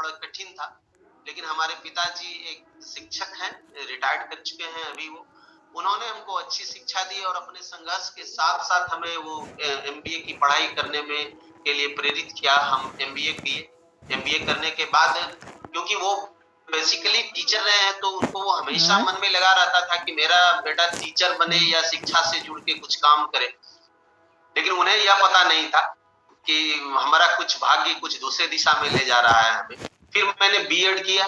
बड़ा कठिन था। लेकिन हमारे पिताजी एक शिक्षक हैं, रिटायर्ड कर चुके हैं अभी वो। उन्होंने हमको अच्छी शिक्षा दी और अपने संघर्ष के साथ-साथ हमें वो एमबीए की पढ़ाई करने में के लिए प्रेरित किया। हम एमबीए किए। एमबीए करने के बाद क्योंकि वो बेसिकली टीचर रहे हैं तो उनको वो हमेशा हाँ। मन में लगा रहता था कि मेरा बेटा टीचर बने या शिक्षा से जुड़ के कुछ काम करे। लेकिन उन्हें यह पता नहीं था कि हमारा कुछ भाग्य कुछ दूसरे दिशा में ले जा रहा है हमें। फिर मैंने बीएड किया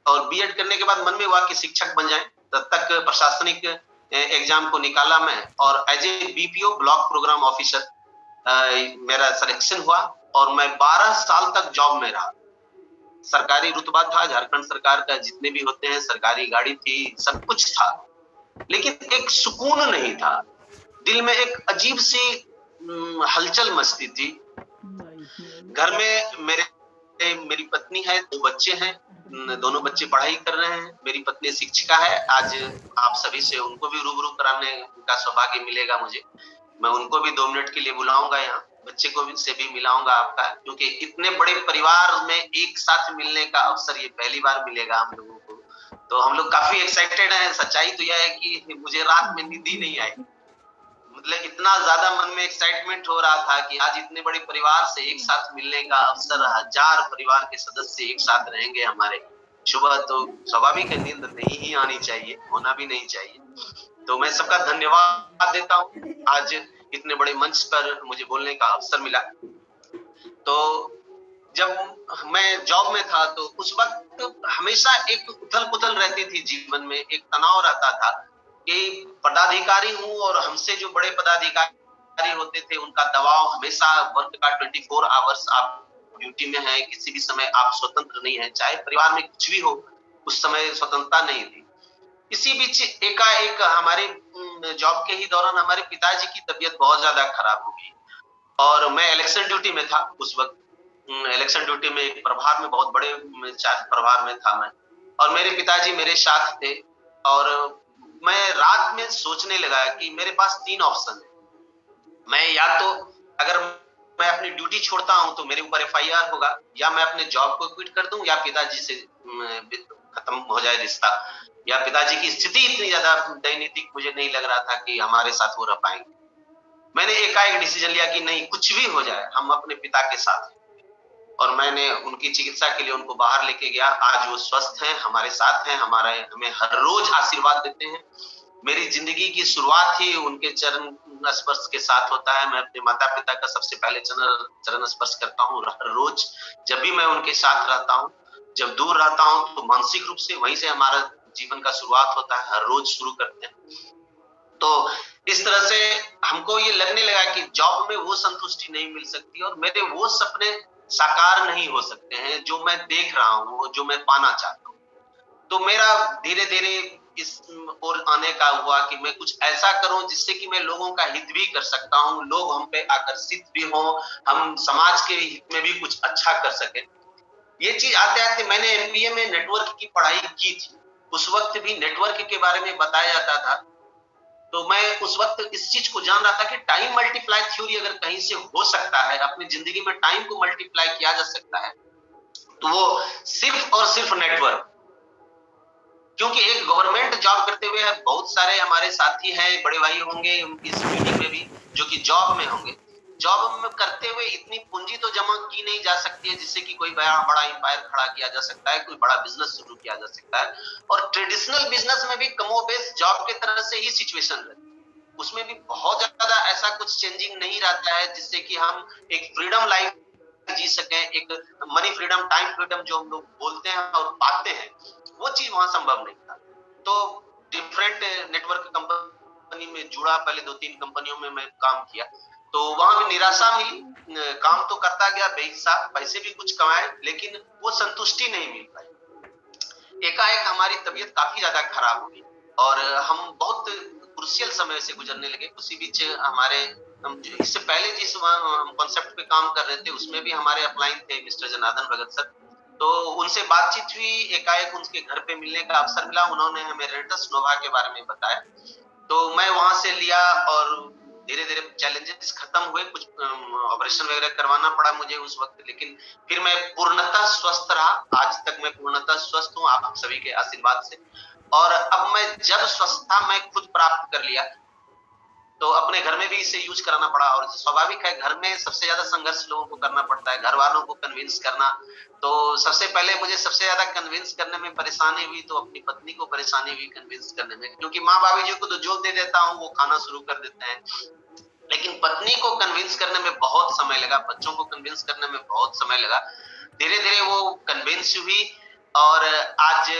और बीएड करने के बाद मन में हुआ कि शिक्षक बन जाएं। तब तक प्रशासनिक एग्जाम को निकाला मैं और as a BPO block programme officer मेरा सिलेक्शन हुआ और मैं 12 साल तक जॉब में रहा। सरकारी रुतबा था, झारखंड सरकार का जितने भी होते हैं, सरकारी गाड़ी थी, सब कुछ था। लेकिन एक सुकून नहीं था। दिल में एक अजीब सी हलचल मचती थी। घर में मेरी पत्नी है, 2 बच्चे हैं। दोनों बच्चे पढ़ाई कर रहे हैं। मेरी पत्नी शिक्षिका है। आज आप सभी से उनको भी रूबरू कराने का सौभाग्य मिलेगा मुझे। मैं उनको भी 2 मिनट के लिए बुलाऊँगा यहाँ। बच्चे को भी से भी मिलाऊँगा आपका, क्योंकि इतने बड़े परिवार में एक साथ मिलने का अवसर ये पहली बार मिलेगा हम लोगों को। तो हम लोग काफ़ी एक्साइटेड हैं। सच्चाई तो यह है कि मुझे रात में नींद ही नहीं आई। मतलब इतना ज़्यादा मन में एक्साइटमेंट हो रहा था कि आज इतने बड़े परिवार से एक साथ मिलने का अवसर, 1000 परिवार के सदस्य एक साथ रहेंगे हमारे। सुबह तो स्वाभाविक है नींद नहीं ही आनी चाहिए, होना भी नहीं चाहिए। तो मैं सबका धन्यवाद देता हूँ। आज इतने बड़े मंच पर मुझे बोलने का अवसर मिला। तो जब मैं जॉब में था तो उस वक़्त हमेशा एक उथल-पुथल रहती थी जीवन में, एक तनाव रहता था कि पदाधिकारी हूँ और हमसे जो बड़े पदाधिकारी होते थे उनका दबाव हमेशा वर्क का 24 आवर्स आप ड्यूटी में हैं, किसी भी समय आप स्वतंत्र नहीं हैं, चाहे परिवार में कुछ भी हो, उस समय स्वतंत्रता नहीं थी। इसी बीच एकाएक हमारे जॉब के ही दौरान हमारे पिताजी की तबीयत बहुत ज़्यादा खराब हो गई और मैं इलेक्शन ड्यूटी में था उस वक़्त। इलेक्शन ड्यूटी में एक प्रभार में बहुत बड़े चार प्रभार में था मैं और मेरे पिताजी मेरे साथ थे और मैं रात में सोचने लगा कि मेरे पास 3 ऑप्शन है। मैं या तो अगर मैं अपनी ड्यूटी छोड़ता हूँ तो मेरे ऊपर एफआईआर होगा या मैं अपने जॉब को क्विट कर दूँ या पिताजी से खत्म हो जाए रिश्ता या पिताजी की स्थिति इतनी ज़्यादा दैनीतिक मुझे नहीं लग रहा था कि हमारे साथ वो रह पाएँगे। मैंने एकाएक डिसीजन लिया कि नहीं कुछ भी हो जाए हम अपने पिता के साथ हैं। और मैंने उनकी चिकित्सा के लिए उनको बाहर लेके गया। आज वो स्वस्थ हैं, हमारे साथ हैं, हमें हर रोज़ आशीर्वाद देते हैं। मेरी ज़िंदगी की शुरुआत ही उनके चरण स्पर्श के साथ होता है। मैं अपने माता-पिता का सबसे पहले चरण चरण स्पर्श करता हूँ हर रोज़। जब भी मैं उनके साथ रहता हूँ, जब दूर रहता हूँ तो मानसिक रूप से वहीं से हमारा जीवन का शुरुआत होता है, हर रोज़ शुरू करते हैं। तो इस तरह से हमको ये लगने लगा कि जॉब में वो संतुष्टि नहीं मिल सकती और मेरे वो सपने साकार नहीं हो सकते हैं जो मैं देख रहा हूँ, जो मैं पाना चाहता हूँ। तो मेरा धीरे-धीरे इस ओर आने का हुआ कि मैं कुछ ऐसा करूँ जिससे कि मैं लोगों का हित भी कर सकता हूँ, लोग हम पे आकर्षित भी हों, हम समाज के हित में भी कुछ अच्छा कर सकें। ये चीज़ आते-आते मैंने एमबीए में नेटवर्क की पढ़ाई की थी। उस वक़्त भी नेटवर्क के बारे में बताया जाता था तो मैं उस वक़्त इस चीज़ को जान रहा था कि टाइम मल्टीप्लाई थ्योरी अगर कहीं से हो सकता है, अपनी ज़िंदगी में टाइम को मल्टीप्लाई किया जा सकता है, तो वो सिर्फ़ और सिर्फ़ नेटवर्क। क्योंकि एक गवर्नमेंट जॉब करते हुए बहुत सारे हमारे साथी हैं, बड़े भाई होंगे इस मीटिंग में भी, जो कि जॉब में होंगे। जॉब में करते हुए इतनी पूँजी तो जमा की नहीं जा सकती है, जिससे कि कोई बड़ा एम्पायर खड़ा किया जा सकता है, कोई बड़ा बिज़नेस शुरू किया जा सकता है। और ट्रेडिशनल बिज़नेस में भी कमोबेश जॉब की तरह से ही सिचुएशन रहती है। उसमें भी बहुत ज़्यादा ऐसा कुछ चेंजिंग नहीं रहता है जिससे कि हम एक फ्रीडम लाइफ जी सकें, एक मनी फ्रीडम, टाइम फ्रीडम जो हम लोग बोलते हैं और पाते हैं, वो चीज़ वहाँ संभव नहीं था। तो डिफरेंट नेटवर्क कंपनी में जुड़ा, पहले 2-3 कंपनियों में मैं काम किया, तो वहाँ भी निराशा मिली। काम तो करता गया बेहिसाब, पैसे भी कुछ कमाए, लेकिन वो संतुष्टि नहीं मिल पाई। एकाएक हमारी तबीयत काफ़ी ज़्यादा खराब हो गई और हम बहुत क्रूशियल समय से गुज़रने लगे। उसी बीच हमारे हम जो इससे पहले जिस हम कॉन्सेप्ट पे काम कर रहे थे, उसमें भी हमारे अपलाइन थे मिस्टर जनार्दन भगत सर। तो उनसे बातचीत हुई, एकाएक उनके घर पे मिलने का अवसर मिला। उन्होंने हमें रेडिटस नोवा के बारे में बताया। तो मैं वहाँ से लिया और धीरे धीरे चैलेंजेस खत्म हुए, कुछ ऑपरेशन वगैरह करवाना पड़ा मुझे उस वक्त, लेकिन फिर मैं पूर्णतः स्वस्थ रहा। आज तक मैं पूर्णतः स्वस्थ हूँ आप सभी के आशीर्वाद से। और अब मैं जब स्वस्थता मैं खुद प्राप्त कर लिया, तो अपने घर में भी इसे यूज कराना पड़ा। और स्वाभाविक है, घर में सबसे ज्यादा संघर्ष लोगों को करना पड़ता है, घर वालों को कन्विंस करना। तो सबसे पहले मुझे सबसे ज्यादा कन्विंस करने में परेशानी हुई, तो अपनी पत्नी को परेशानी हुई कन्विंस करने में, क्योंकि माँ बाबी जी को तो जो दे देता हूँ वो खाना शुरू कर देते हैं, लेकिन पत्नी को कन्विंस करने में बहुत समय लगा, बच्चों को कन्विंस करने में बहुत समय लगा। धीरे धीरे वो कन्विंस हुई, और आज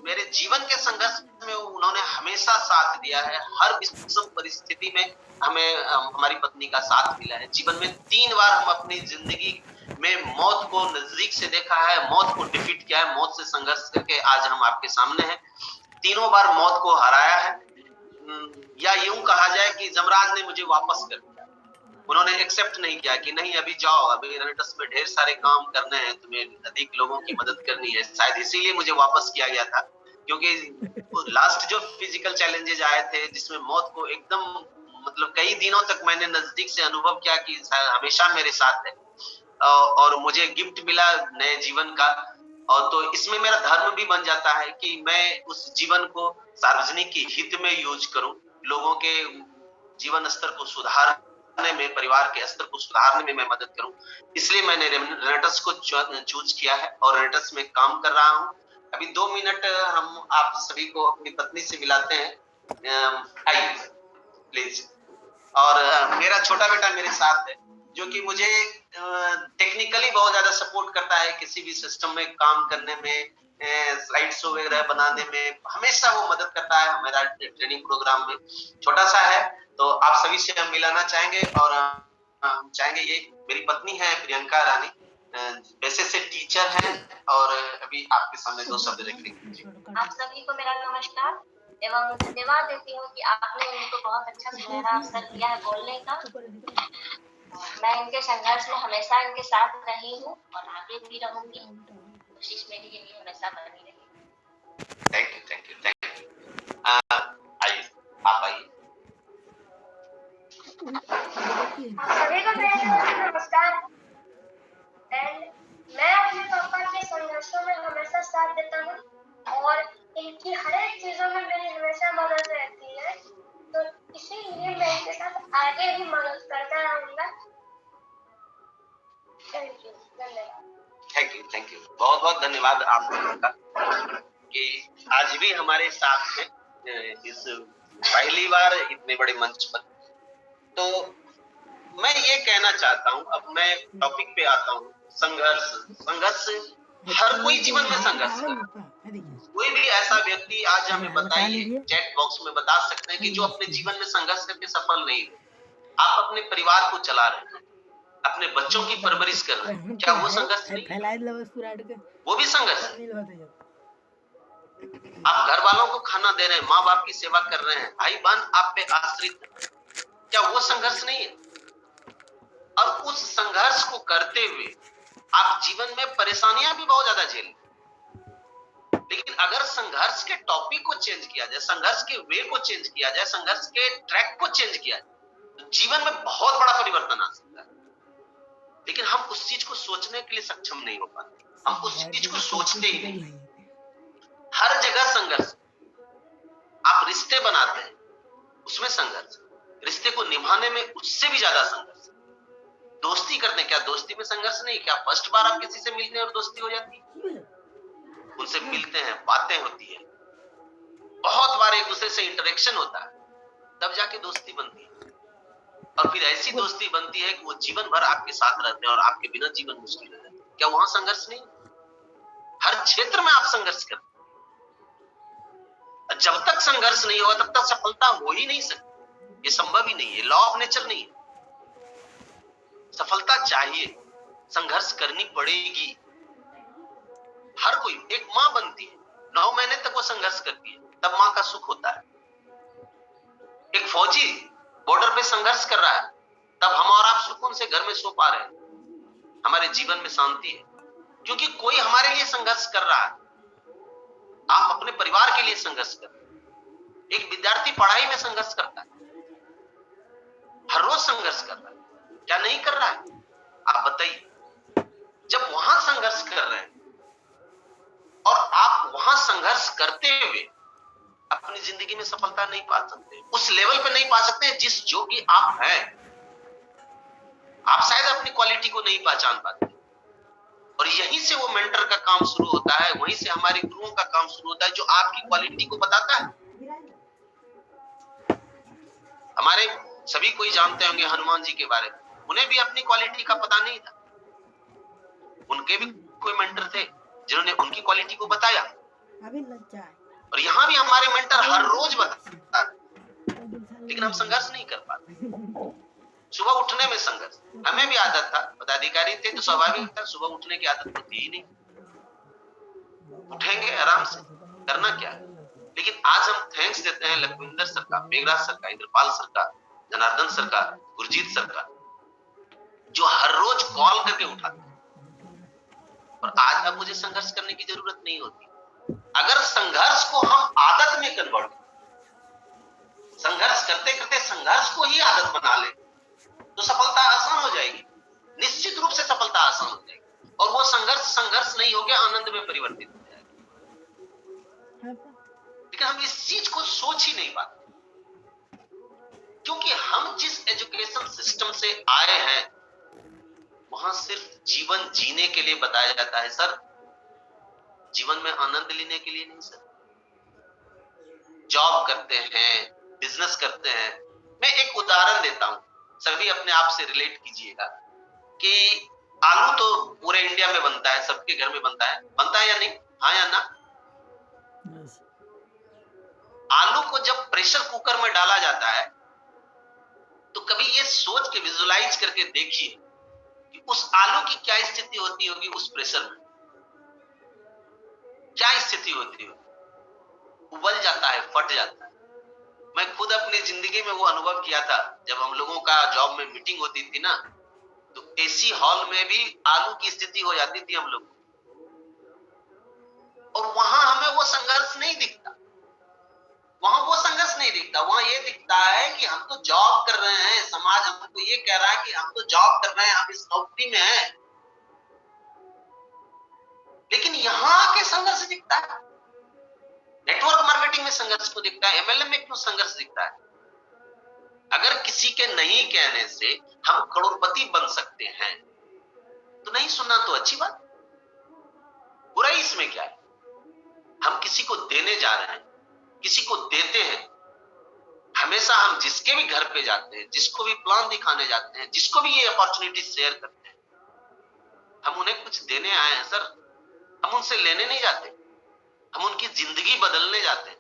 मेरे जीवन के संघर्ष में उन्होंने हमेशा साथ दिया है। हर विषम परिस्थिति में हमें हमारी पत्नी का साथ मिला है। जीवन में 3 बार हम अपनी जिंदगी में मौत को नजदीक से देखा है, मौत को डिफीट किया है, मौत से संघर्ष करके आज हम आपके सामने हैं। तीनों बार मौत को हराया है, या यूं कहा जाए कि जमराज ने मुझे वापस कर दिया। उन्होंने एक्सेप्ट नहीं किया कि नहीं अभी जाओ, अभी रेनेटस में ढेर सारे काम करने हैं, तुम्हें अधिक लोगों की मदद करनी है। शायद इसीलिए मुझे वापस किया गया था, क्योंकि लास्ट जो फिजिकल चैलेंजेस आए थे जिसमें मौत को एकदम मतलब कई दिनों तक मैंने नजदीक से अनुभव किया कि हमेशा मेरे साथ है, और मुझे गिफ्ट मिला नए जीवन का। और तो इसमें मेरा धर्म भी बन जाता है कि मैं उस जीवन को सार्वजनिक के हित में यूज करूं, लोगों के जीवन स्तर को सुधारने में, परिवार के स्तर को सुधारने में मैं मदद करूं। इसलिए मैंने रेनेटस को चूज किया है और रेनेटस में काम कर रहा हूं। अभी 2 मिनट हम आप सभी को अपनी पत्नी से मिलाते हैं, आइए प्लीज। और मेरा छोटा बेटा मेरे साथ है, जो कि मुझे टेक्निकली बहुत ज्यादा सपोर्ट करता है, किसी भी सिस्टम में काम करने में, स्लाइड शो वगैरह बनाने में हमेशा वो मदद करता है हमारा ट्रेनिंग प्रोग्राम में। छोटा सा है, तो आप सभी से हम मिलाना चाहेंगे, और हम चाहेंगे, ये मेरी पत्नी है प्रियंका रानी, वैसे से टीचर हैं, और अभी आपके सामने 2 शब्द रखेंगे। आप सभी को मेरा नमस्कार एवं धन्यवाद देती हूँ कि आपने उनको बहुत अच्छा सुनहरा अवसर दिया है बोलने का। मैं इनके संघर्ष में हमेशा इनके साथ रही हूँ और आगे भी रहूंगी। कोशिश मेरी यही हमेशा बनी रहेगी। Thank you, thank you, thank you. आइए, आप आइए। आप सभी को मेरा नमस्कार। एंड मैं अपने पापा के संघर्षों में हमेशा साथ देता हूँ, और इनकी हर एक चीजों में मेरी हमेशा मदद रहती है, तो इसीलिए मैं इनके साथ आगे भी मदद करता रहूंगा। थैंक यू, धन्यवाद। थैंक यू, थैंक यू, बहुत बहुत धन्यवाद आप लोगों का कि आज भी हमारे साथ हैं इस पहली बार इतने बड़े मंच पर। तो मैं ये कहना चाहता हूँ, अब मैं टॉपिक पे आता हूँ। संघर्ष, संघर्ष हर कोई जीवन में संघर्ष करता है। कोई भी ऐसा व्यक्ति आज हमें बताइए, चैट बॉक्स में बता सकते हैं कि जो अपने जीवन में संघर्ष करके सफल नहीं हुए। आप अपने परिवार को चला रहे हैं, अपने बच्चों की परवरिश कर रहे हैं, क्या वो संघर्ष नहीं? वो भी संघर्ष है। आप घर वालों को खाना दे रहे हैं, माँ बाप की सेवा कर रहे हैं, भाई बहन आप पे आश्रित है, क्या वो संघर्ष नहीं है? और उस संघर्ष को करते हुए आप जीवन में परेशानियां भी बहुत ज्यादा झेलें, लेकिन अगर संघर्ष के टॉपिक को चेंज किया जाए, संघर्ष के वे को चेंज किया जाए, संघर्ष के ट्रैक को चेंज किया जाए, तो जीवन में बहुत बड़ा परिवर्तन आ सकता है। लेकिन हम उस चीज को सोचने के लिए सक्षम नहीं हो पाते, हम उस चीज को सोचते ही नहीं। हर जगह संघर्ष। आप रिश्ते बनाते हैं, उसमें संघर्ष, रिश्ते को निभाने में उससे भी ज्यादा संघर्ष। दोस्ती करते हैं, क्या दोस्ती में संघर्ष नहीं? क्या फर्स्ट बार आप किसी से मिलते हैं और दोस्ती हो जाती है? उनसे मिलते हैं, बातें होती है, बहुत बार एक दूसरे से इंटरेक्शन होता है, तब जाके दोस्ती बनती है। और फिर ऐसी दोस्ती बनती है कि वो जीवन भर आपके साथ रहते हैं और आपके बिना जीवन मुश्किल है। क्या वहां संघर्ष नहीं? हर क्षेत्र में आप संघर्ष करते हैं। जब तक संघर्ष नहीं होगा तब तक सफलता हो ही नहीं सकती, ये संभव ही नहीं है, लॉ ऑफ नेचर नहीं है। सफलता चाहिए, संघर्ष करनी पड़ेगी। हर कोई एक माँ बनती है, 9 महीने तक वो संघर्ष करती है, तब माँ का सुख होता है। एक फौजी बॉर्डर पे संघर्ष कर रहा है, तब हम और आप सुकून से घर में सो पा रहे हैं, हमारे जीवन में शांति है, क्योंकि कोई हमारे लिए संघर्ष कर रहा है। आप अपने परिवार के लिए संघर्ष कर रहे हैं। एक विद्यार्थी पढ़ाई में संघर्ष करता है, हर रोज संघर्ष कर रहा है, क्या नहीं कर रहा है? आप बताइए। जब वहां संघर्ष कर रहे हैं और आप वहां संघर्ष करते हुए अपनी जिंदगी में सफलता नहीं पा सकते, उस लेवल पे नहीं पा सकते जिस जो कि आप हैं, आप शायद अपनी क्वालिटी को नहीं पहचान पाते। और यहीं से वो मेंटर का काम शुरू होता है, वहीं से हमारे गुरुओं का काम शुरू होता है, जो आपकी क्वालिटी को बताता है। हमारे सभी कोई जानते होंगे हनुमान जी के बारे में, उन्हें भी अपनी क्वालिटी का पता नहीं था। उनके भी कोई मेंटर थे जिन्होंने उनकी क्वालिटी को बताया। और यहाँ भी हमारे मेंटर हर रोज बताता है, लेकिन हम संघर्ष नहीं कर पाते। सुबह उठने में संघर्ष, हमें भी आदत था, पदाधिकारी थे तो स्वाभाविक था, सुबह उठने की आदत तो थी ही नहीं। उठेंगे आराम से, करना क्या है। लेकिन आज हम थैंक्स देते हैं लखविंदर सर का, मेघराज सर का, इंद्रपाल सर का, जनार्दन सर का, गुरजीत सर का, जो हर रोज कॉल करके उठाते हैं। और आज अब मुझे संघर्ष करने की जरूरत नहीं होती। अगर संघर्ष को हम आदत में कन्वर्ट, संघर्ष करते करते संघर्ष को ही आदत बना ले, तो सफलता आसान हो जाएगी। निश्चित रूप से सफलता आसान हो जाएगी, और वो संघर्ष नहीं हो गया, आनंद में परिवर्तित हो जाएगा। लेकिन हम इस चीज को सोच ही नहीं पाते, क्योंकि हम जिस एजुकेशन सिस्टम से आए हैं वहां सिर्फ जीवन जीने के लिए बताया जाता है सर, जीवन में आनंद लेने के लिए नहीं सर। जॉब करते हैं, बिजनेस करते हैं। मैं एक उदाहरण देता हूं, सभी अपने आप से रिलेट कीजिएगा कि आलू तो पूरे इंडिया में बनता है, सबके घर में बनता है या नहीं? हाँ या ना? आलू को जब प्रेशर कुकर में डाला जाता है तो कभी ये सोच के विजुलाइज करके देखिए कि उस आलू की क्या स्थिति होती होगी उस प्रेशर में, क्या स्थिति होती होगी? उबल जाता है, फट जाता है। मैं खुद अपनी जिंदगी में वो अनुभव किया था, जब हम लोगों का जॉब में मीटिंग होती थी ना, तो एसी हॉल में भी आलू की स्थिति हो जाती थी हम लोग, और वहां हमें वो संघर्ष नहीं दिखता। वहां वो संघर्ष नहीं दिखता, वहां ये दिखता है कि हम तो जॉब कर रहे हैं, समाज हमको ये कह रहा है कि हम तो जॉब कर रहे हैं, हम इस नौकरी में हैं। लेकिन यहां आके संघर्ष दिखता है, नेटवर्क मार्केटिंग में संघर्ष को दिखता है, एमएलएम में क्यों संघर्ष दिखता है? अगर किसी के नहीं कहने से हम करोड़पति बन सकते हैं तो नहीं सुनना तो अच्छी बात, बुराई इसमें क्या है? हम किसी को देने जा रहे हैं, किसी को देते हैं। हमेशा हम जिसके भी घर पे जाते हैं, जिसको भी प्लान दिखाने जाते हैं, जिसको भी ये अपॉर्चुनिटी शेयर करते हैं, हम उन्हें कुछ देने आए हैं सर, हम उनसे लेने नहीं जाते, हम उनकी जिंदगी बदलने जाते हैं।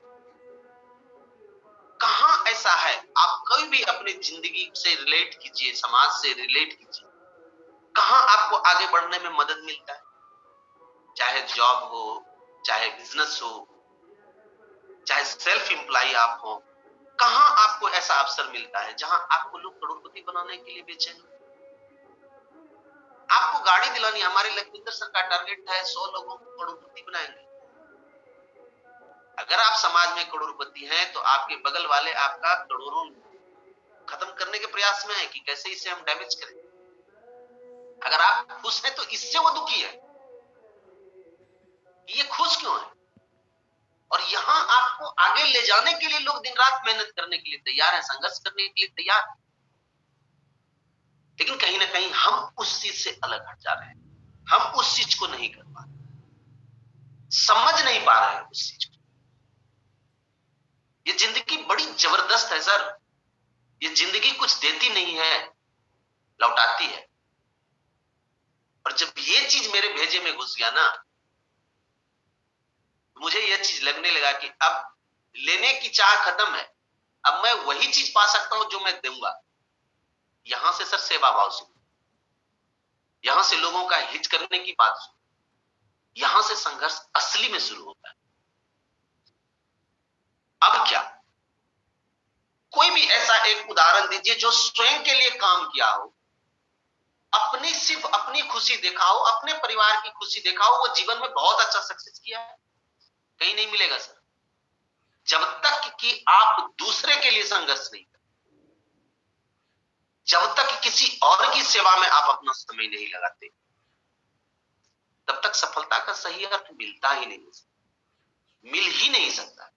कहां ऐसा है? आप कभी भी अपनी जिंदगी से रिलेट कीजिए, समाज से रिलेट कीजिए, कहां आपको आगे बढ़ने में मदद मिलता है? चाहे जॉब हो, चाहे बिजनेस हो, चाहे सेल्फ एम्प्लॉय आप हो, कहां आपको ऐसा अवसर मिलता है जहां आपको लोग करोड़पति बनाने के लिए बेचैन? आपको गाड़ी दिलानी, हमारे लखविंदर सर का टारगेट है 100 लोगों को करोड़पति बनाएंगे। अगर आप समाज में करोड़पति हैं तो आपके बगल वाले आपका करोड़ों खत्म करने के प्रयास में है कि कैसे इसे हम डैमेज करें। अगर आप खुश हैं तो इससे वो दुखी है, ये खुश क्यों है? और यहां आपको आगे ले जाने के लिए लोग दिन रात मेहनत करने के लिए तैयार है, संघर्ष करने के लिए तैयार है। लेकिन कहीं ना कहीं हम उस चीज से अलग हट जा रहे हैं, हम उस चीज को नहीं कर पा रहे, समझ नहीं पा रहे हैं उस चीज को। ये जिंदगी बड़ी जबरदस्त है सर, ये जिंदगी कुछ देती नहीं है, लौटाती है। और जब ये चीज मेरे भेजे में घुस गया ना, मुझे यह चीज लगने लगा कि अब लेने की चाह खत्म है, अब मैं वही चीज पा सकता हूं जो मैं दूंगा। यहां से सर सेवा भाव शुरू, यहां से लोगों का हित करने की बात शुरू, यहां से संघर्ष असली में शुरू होता है। अब क्या, कोई भी ऐसा एक उदाहरण दीजिए जो स्वयं के लिए काम किया हो, अपनी सिर्फ अपनी खुशी देखा हो, अपने परिवार की खुशी देखा हो, वो जीवन में बहुत अच्छा सक्सेस किया है। कहीं नहीं मिलेगा सर, जब तक कि आप दूसरे के लिए संघर्ष नहीं करें। जब तक किसी और की सेवा में आप अपना समय नहीं लगाते, तब तक सफलता का सही अर्थ मिलता ही नहीं, मिल ही नहीं सकता।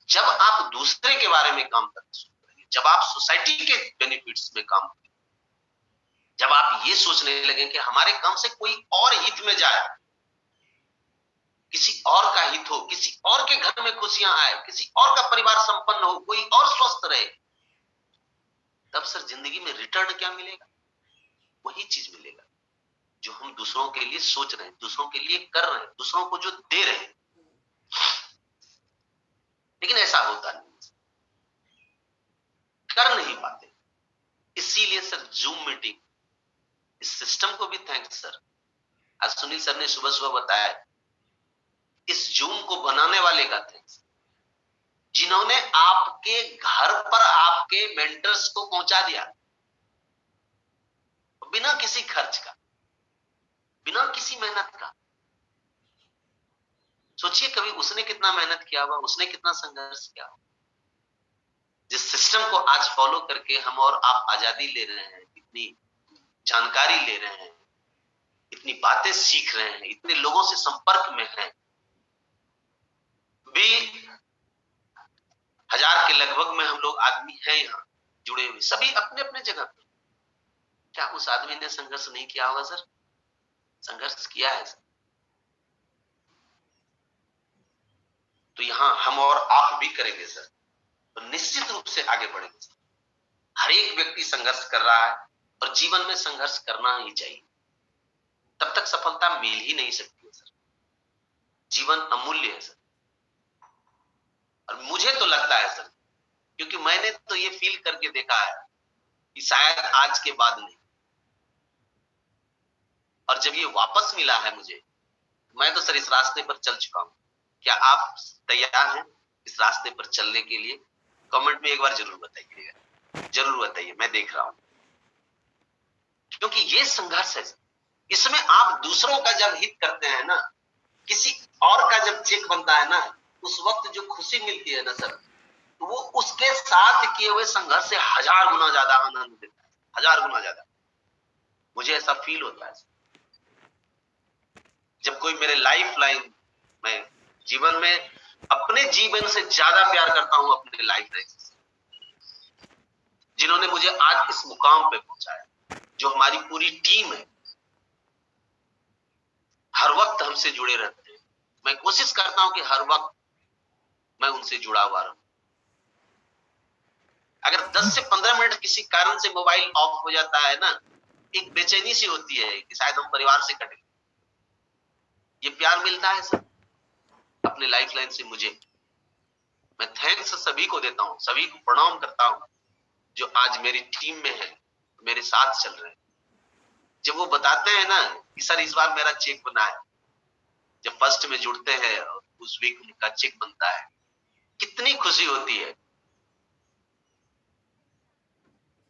जब आप दूसरे के बारे में काम करना शुरू करेंगे, जब आप सोसाइटी के बेनिफिट्स में काम करेंगे, जब आप ये सोचने लगे कि हमारे काम से कोई और हित में जाए, किसी और का हित हो, किसी और के घर में खुशियां आए, किसी और का परिवार संपन्न हो, कोई और स्वस्थ रहे, तब सर जिंदगी में रिटर्न क्या मिलेगा? वही चीज मिलेगा जो हम दूसरों के लिए सोच रहे हैं, दूसरों के लिए कर रहे हैं, दूसरों को जो दे रहे हैं। लेकिन ऐसा होता नहीं, कर नहीं पाते। इसीलिए सर जूम मीटिंग, इस सिस्टम को भी थैंक्स सर। आज सुनील सर ने सुबह सुबह बताया, इस जूम को बनाने वाले का थैंक्स, जिन्होंने आपके घर पर आपके मेंटर्स को पहुंचा दिया, बिना किसी खर्च का, बिना किसी मेहनत का। सोचिए कभी उसने कितना मेहनत किया होगा, उसने कितना संघर्ष किया होगा। जिस सिस्टम को आज फॉलो करके हम और आप आजादी ले रहे हैं, इतनी जानकारी ले रहे हैं, इतनी बातें सीख रहे हैं, इतने लोगों से संपर्क में हैं, भी 1000 के लगभग में हम लोग आदमी हैं यहाँ जुड़े हुए, सभी अपने अपने जगह पर। क्या उस आदमी ने संघर्ष नहीं किया होगा सर? संघर्ष किया है सर। तो यहां हम और आप भी करेंगे सर, तो निश्चित रूप से आगे बढ़ेंगे सर। हर एक व्यक्ति संघर्ष कर रहा है और जीवन में संघर्ष करना ही चाहिए, तब तक सफलता मिल ही नहीं सकती है सर। जीवन अमूल्य है सर। और मुझे तो लगता है सर, क्योंकि मैंने तो ये फील करके देखा है कि शायद आज के बाद नहीं, और जब ये वापस मिला है मुझे, मैं तो सर इस रास्ते पर चल चुका हूं। क्या आप तैयार हैं इस रास्ते पर चलने के लिए? कमेंट में एक बार जरूर बताइएगा, जरूर बताइए, मैं देख रहा हूं। क्योंकि ये संघर्ष है, इसमें आप दूसरों का जब हित करते हैं ना, किसी और का जब चेक बनता है ना, उस वक्त जो खुशी मिलती है ना सर, तो वो उसके साथ किए हुए संघर्ष से 1000 गुना ज्यादा आनंद देता है, 1000 गुना ज्यादा। मुझे ऐसा फील होता है जब कोई मेरे लाइफ लाइन में, जीवन में अपने जीवन से ज्यादा प्यार करता हूं अपने लाइफ लाइन से, जिन्होंने मुझे आज इस मुकाम पे पहुंचाया, जो हमारी पूरी टीम है, हर वक्त हमसे जुड़े रहते हैं। मैं कोशिश करता हूं कि हर वक्त मैं उनसे जुड़ा हुआ रहूं। अगर 10 से 15 मिनट किसी कारण से मोबाइल ऑफ हो जाता है ना, एक बेचैनी सी होती है कि शायद हम परिवार से कटे। ये प्यार मिलता है सर अपने लाइफ लाइन से मुझे। मैं थैंक्स सभी को देता हूं, सभी को प्रणाम करता हूं जो आज मेरी टीम में है, मेरे साथ चल रहे हैं। जब वो बताते हैं ना कि सर इस बार मेरा चेक बना है, जब फर्स्ट में जुड़ते हैं और उस वीक उनका चेक बनता है, कितनी खुशी होती है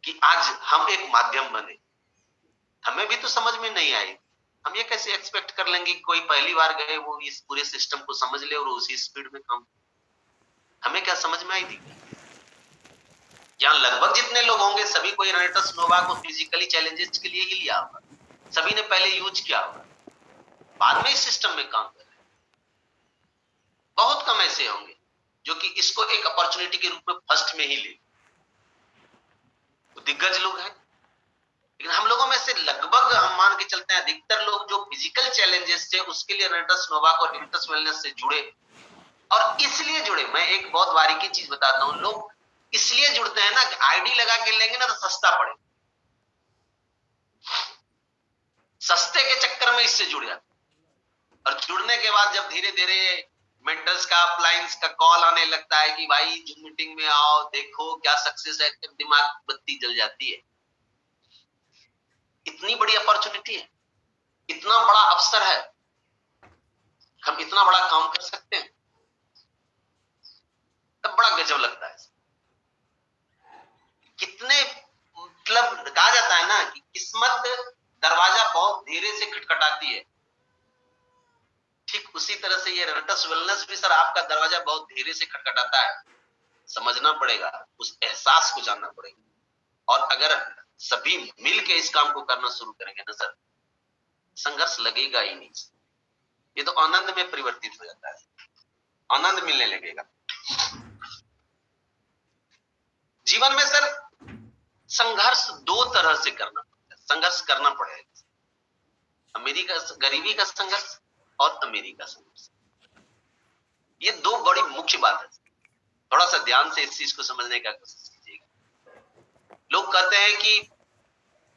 कि आज हम एक माध्यम बने। हमें भी तो समझ में नहीं आई, हम ये कैसे एक्सपेक्ट कर लेंगे कि कोई पहली बार गए वो इस पूरे सिस्टम को समझ ले और उसी स्पीड में काम। हमें क्या समझ में आई थी? यहाँ लगभग जितने लोग होंगे सभी कोई रेनेटस नोवा को फिजिकली चैलेंजेस के लिए ही लिया होगा, सभी ने पहले यूज किया होगा, बाद में इस सिस्टम में काम कर रहे हैं। बहुत कम ऐसे होंगे जो कि इसको एक अपॉर्चुनिटी के रूप में फर्स्ट में ही ले, तो दिग्गज लोग हैं। लेकिन हम लोगों में से लगभग हम मान के चलते हैं अधिकतर लोग जो फिजिकल चैलेंजेस थे उसके लिए रेनेटस नोवा और रेनेटस वेलनेस से जुड़े, और इसलिए जुड़े। मैं एक बहुत बारीकी चीज बताता हूं, लोग इसलिए जुड़ते हैं ना कि आईडी लगा के लेंगे ना तो सस्ता पड़े, सस्ते के चक्कर में इससे जुड़ जाते। और जुड़ने के बाद जब धीरे धीरे मेंटर्स का, अपलाइंस का कॉल आने लगता है कि भाई जूम मीटिंग में आओ, देखो क्या सक्सेस है, दिमाग बत्ती जल जाती है। इतनी बड़ी अपॉर्चुनिटी है, इतना बड़ा अवसर है, हम इतना बड़ा काम कर सकते हैं, तब बड़ा गजब लगता है। कितने मतलब कहा जाता है ना कि किस्मत दरवाजा बहुत धीरे से खटखटाती है, ठीक उसी तरह से ये रेनेटस वेलनेस भी सर आपका दरवाजा बहुत धीरे से खटखटाता है। समझना पड़ेगा, उस एहसास को जानना पड़ेगा। और अगर सभी मिल के इस काम को करना शुरू करेंगे ना सर, संघर्ष लगेगा ही नहीं, ये तो आनंद में परिवर्तित हो जाता है, आनंद मिलने लगेगा जीवन में सर। संघर्ष दो तरह से करना पड़ता है, संघर्ष करना पड़ेगा, अमीरी का गरीबी का संघर्ष और अमीरी का संघर्ष, ये दो बड़ी मुख्य बात है। थोड़ा सा ध्यान से इस चीज को समझने का कोशिश कीजिएगा। लोग कहते हैं कि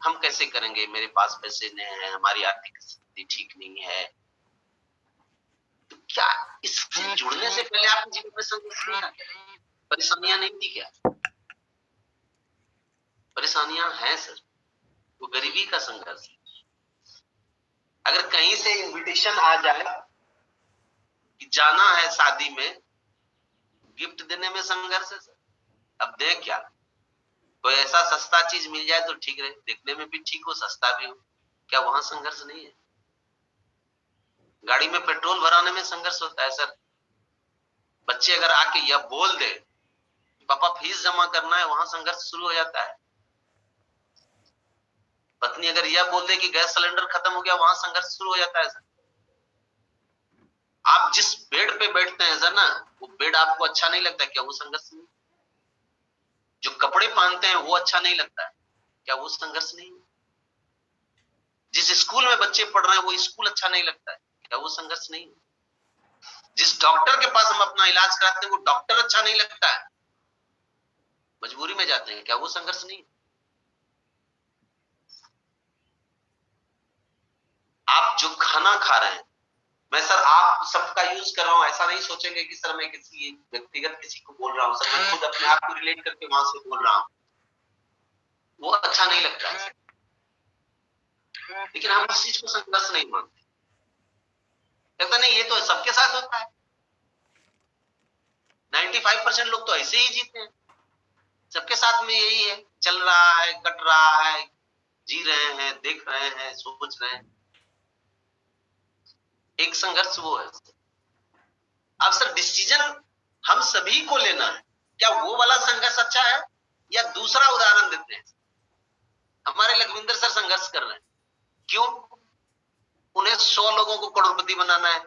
हम कैसे करेंगे, मेरे पास पैसे नहीं है, हमारी आर्थिक स्थिति ठीक नहीं है, तो क्या इससे जुड़ने से पहले आपके जीवन में संघर्ष नहीं था, परेशानियां नहीं थी क्या? परेशानियां हैं सर, वो गरीबी का संघर्ष। अगर कहीं से इनविटेशन आ जाए कि जाना है शादी में, गिफ्ट देने में संघर्ष है सर। अब दे क्या, कोई ऐसा सस्ता चीज मिल जाए तो ठीक रहे, देखने में भी ठीक हो, सस्ता भी हो, क्या वहां संघर्ष नहीं है? गाड़ी में पेट्रोल भराने में संघर्ष होता है सर। बच्चे अगर आके यह बोल दे पापा फीस जमा करना है, वहां संघर्ष शुरू हो जाता है। पत्नी अगर यह बोल दे कि गैस सिलेंडर खत्म हो गया, वहां संघर्ष शुरू हो जाता है सर। आप जिस बेड पे बैठते हैं सर ना, वो बेड आपको अच्छा नहीं लगता, क्या वो संघर्ष नहीं? जो कपड़े पहनते हैं वो अच्छा नहीं लगता है, क्या वो संघर्ष नहीं? जिस स्कूल में बच्चे पढ़ रहे हैं वो स्कूल अच्छा नहीं लगता है, क्या वो संघर्ष नहीं? जिस डॉक्टर के पास हम अपना इलाज कराते हैं वो डॉक्टर अच्छा नहीं लगता है, मजबूरी में जाते हैं, क्या वो संघर्ष नहीं? आप जो खाना खा रहे हैं, मैं सर आप सबका यूज कर रहा हूं, ऐसा नहीं सोचेंगे कि सर मैं किसी व्यक्तिगत किसी को बोल रहा हूं सर, मैं खुद अपने आप को रिलेट करके वहां से बोल रहा हूं, वो अच्छा नहीं लगता है, लेकिन हम इस चीज को संघर्ष नहीं मानते। कहते नहीं ये तो सबके साथ होता है, 95% लोग तो ऐसे ही जीते हैं, सबके साथ में यही है, चल रहा है, कट रहा है, जी रहे हैं, देख रहे हैं, सोच रहे हैं। एक संघर्ष वो है। अब सर डिसीजन हम सभी को लेना है, क्या वो वाला संघर्ष अच्छा है या दूसरा उदाहरण देते हैं। हमारे लखविंदर सर संघर्ष कर रहे हैं, क्यों? उन्हें 100 लोगों को करोड़पति बनाना है,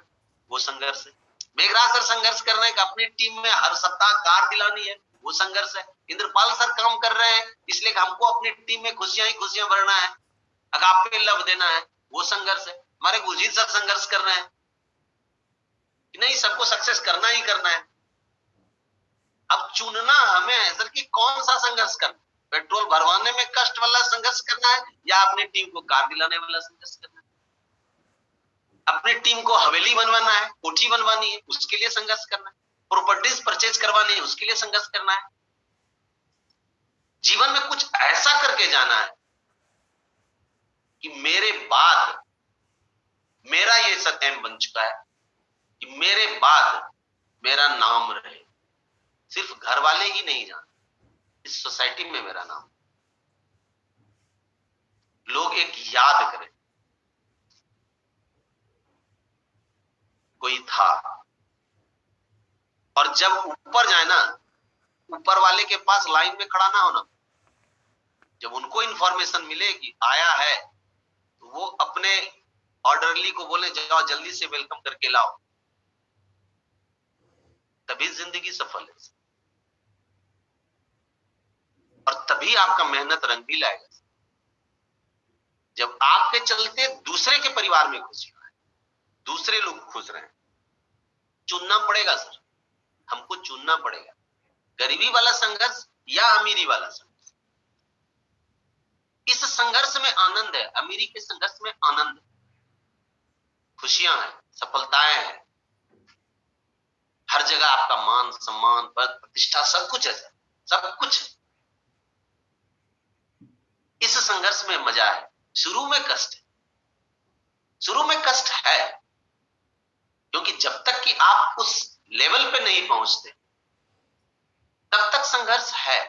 वो संघर्ष है। मेघराज सर संघर्ष कर रहे हैं कि अपनी टीम में हर सप्ताह कार दिलानी है, वो संघर्ष है। इंद्रपाल सर काम कर रहे हैं इसलिए हमको अपनी टीम में खुशियां ही खुशियां भरना है, अगापे लव देना है, वो संघर्ष है। हमारे गुरजीत सर संघर्ष कर रहे हैं कि नहीं सबको सक्सेस करना ही करना है। अब चुनना हमें है सर कि कौन सा संघर्ष करना, पेट्रोल भरवाने में कष्ट वाला संघर्ष करना है या अपनी टीम को कार दिलाने वाला संघर्ष करना है। अपनी टीम को हवेली बनवाना है, कोठी बनवानी है, उसके लिए संघर्ष करना है। प्रॉपर्टीज परचेज करवानी है, उसके लिए संघर्ष करना है। जीवन में कुछ ऐसा करके जाना है कि मेरे बाद मेरा ये सत्यम बन चुका है कि मेरे बाद मेरा नाम रहे, सिर्फ घर वाले ही नहीं जाने, इस सोसाइटी में मेरा नाम, लोग एक याद करें कोई था। और जब ऊपर जाए ना, ऊपर वाले के पास लाइन में खड़ा ना होना, जब उनको इंफॉर्मेशन मिले कि आया है तो वो अपने ऑर्डरली को बोले जाओ जल्दी से वेलकम करके लाओ, तभी जिंदगी सफल है और तभी आपका मेहनत रंग भी लाएगा। जब आपके चलते दूसरे के परिवार में खुशी है, दूसरे लोग खुश रहे, चुनना पड़ेगा सर, हमको चुनना पड़ेगा, गरीबी वाला संघर्ष या अमीरी वाला संघर्ष। इस संघर्ष में आनंद है, अमीरी के संघर्ष में आनंद, खुशियां हैं, सफलताएं हैं, हर जगह आपका मान सम्मान पद प्रतिष्ठा सब कुछ है सर, सब कुछ। इस संघर्ष में मजा है। शुरू में कष्ट है, शुरू में कष्ट है, क्योंकि जब तक कि आप उस लेवल पे नहीं पहुंचते तब तक संघर्ष है,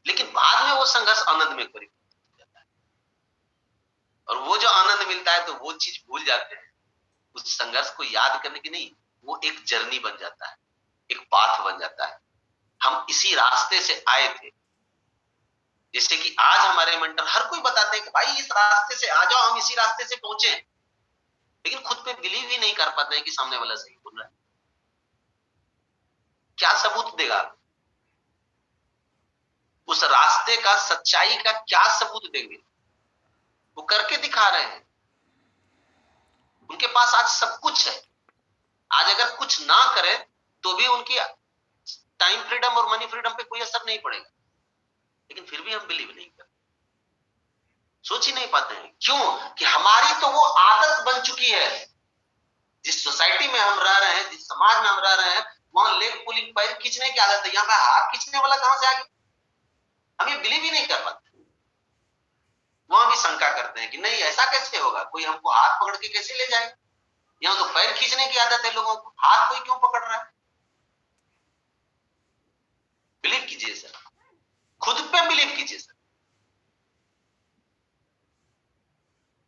लेकिन बाद में वो संघर्ष आनंद में परिवर्तित हो जाता है और वो जो आनंद मिलता है तो वो चीज भूल जाते हैं, उस संघर्ष को याद करने की नहीं, वो एक जर्नी बन जाता है, एक पाथ बन जाता है। हम इसी रास्ते से आए थे, जैसे कि आज हमारे मेंटर हर कोई बताते हैं कि भाई इस रास्ते से आ जाओ, हम इसी रास्ते से पहुंचे, लेकिन खुद पे बिलीव ही नहीं कर पाते हैं कि सामने वाला सही बोल रहा है। क्या सबूत देगा? उस रास्ते का, सच्चाई का क्या सबूत देंगे? वो करके दिखा रहे हैं, उनके पास आज सब कुछ है। आज अगर कुछ ना करें तो भी उनकी टाइम फ्रीडम और मनी फ्रीडम पे कोई असर नहीं पड़ेगा, लेकिन फिर भी हम बिलीव नहीं करते, सोच ही नहीं पाते हैं। क्यों? कि हमारी तो वो आदत बन चुकी है। जिस सोसाइटी में हम रह रहे हैं, जिस समाज में हम रह रहे हैं, वहां लेग पुलिंग, पैर खींचने की आदत है। यहाँ पे हाथ खींचने वाला कहां से आ गया? हम ये बिलीव ही नहीं कर पाते। वहां भी शंका करते हैं कि नहीं, ऐसा कैसे होगा, कोई हमको हाथ पकड़ के कैसे ले जाएगा? यहाँ तो पैर खींचने की आदत है लोगों को, हाथ कोई क्यों पकड़ रहा है? बिलीव कीजिए सर, खुद पे बिलीव कीजिए सर।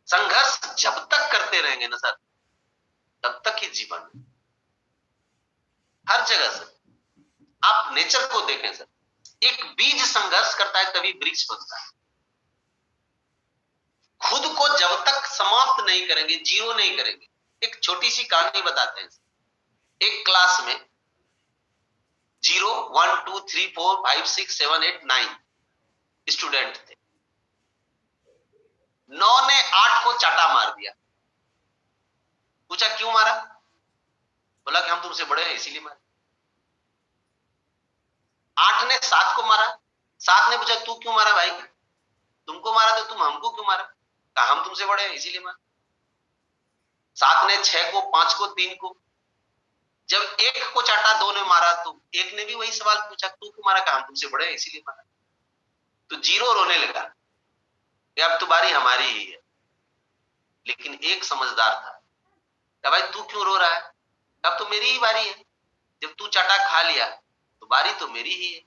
संघर्ष जब तक करते रहेंगे ना सर, तब तक ही जीवन है। हर जगह सर, आप नेचर को देखें सर, एक बीज संघर्ष करता है तभी वृक्ष बनता है। खुद को जब तक समाप्त नहीं करेंगे, जीरो नहीं करेंगे। एक छोटी सी कहानी बताते हैं। एक क्लास में 0 1 2 3 4 5 6 7 8 9 स्टूडेंट थे। 9 ने 8 को चाटा मार दिया। पूछा क्यों मारा? बोला कि हम तुमसे बड़े हैं इसीलिए मारे। 8 ने 7 को मारा। 7 ने पूछा तू क्यों मारा भाई? तुमको मारा तो तुम हमको क्यों मारा? कहा हम तुमसे बड़े हैं इसीलिए मारा। 7 ने 6 को, 5 को, 3 को। जब 1 को चाटा 2 ने मारा तो 1 ने भी वही सवाल पूछा, तू क्यों मारा? कहा हम तुमसे बड़े हैं इसीलिए मारा। तो 0 रोने लगा कि अब तुम्हारी हमारी ही है। लेकिन एक समझदार था, कहा भाई तू क्यों रो रहा है? अब तो मेरी ही बारी है। जब तू चाटा खा लिया तो बारी तो मेरी ही है,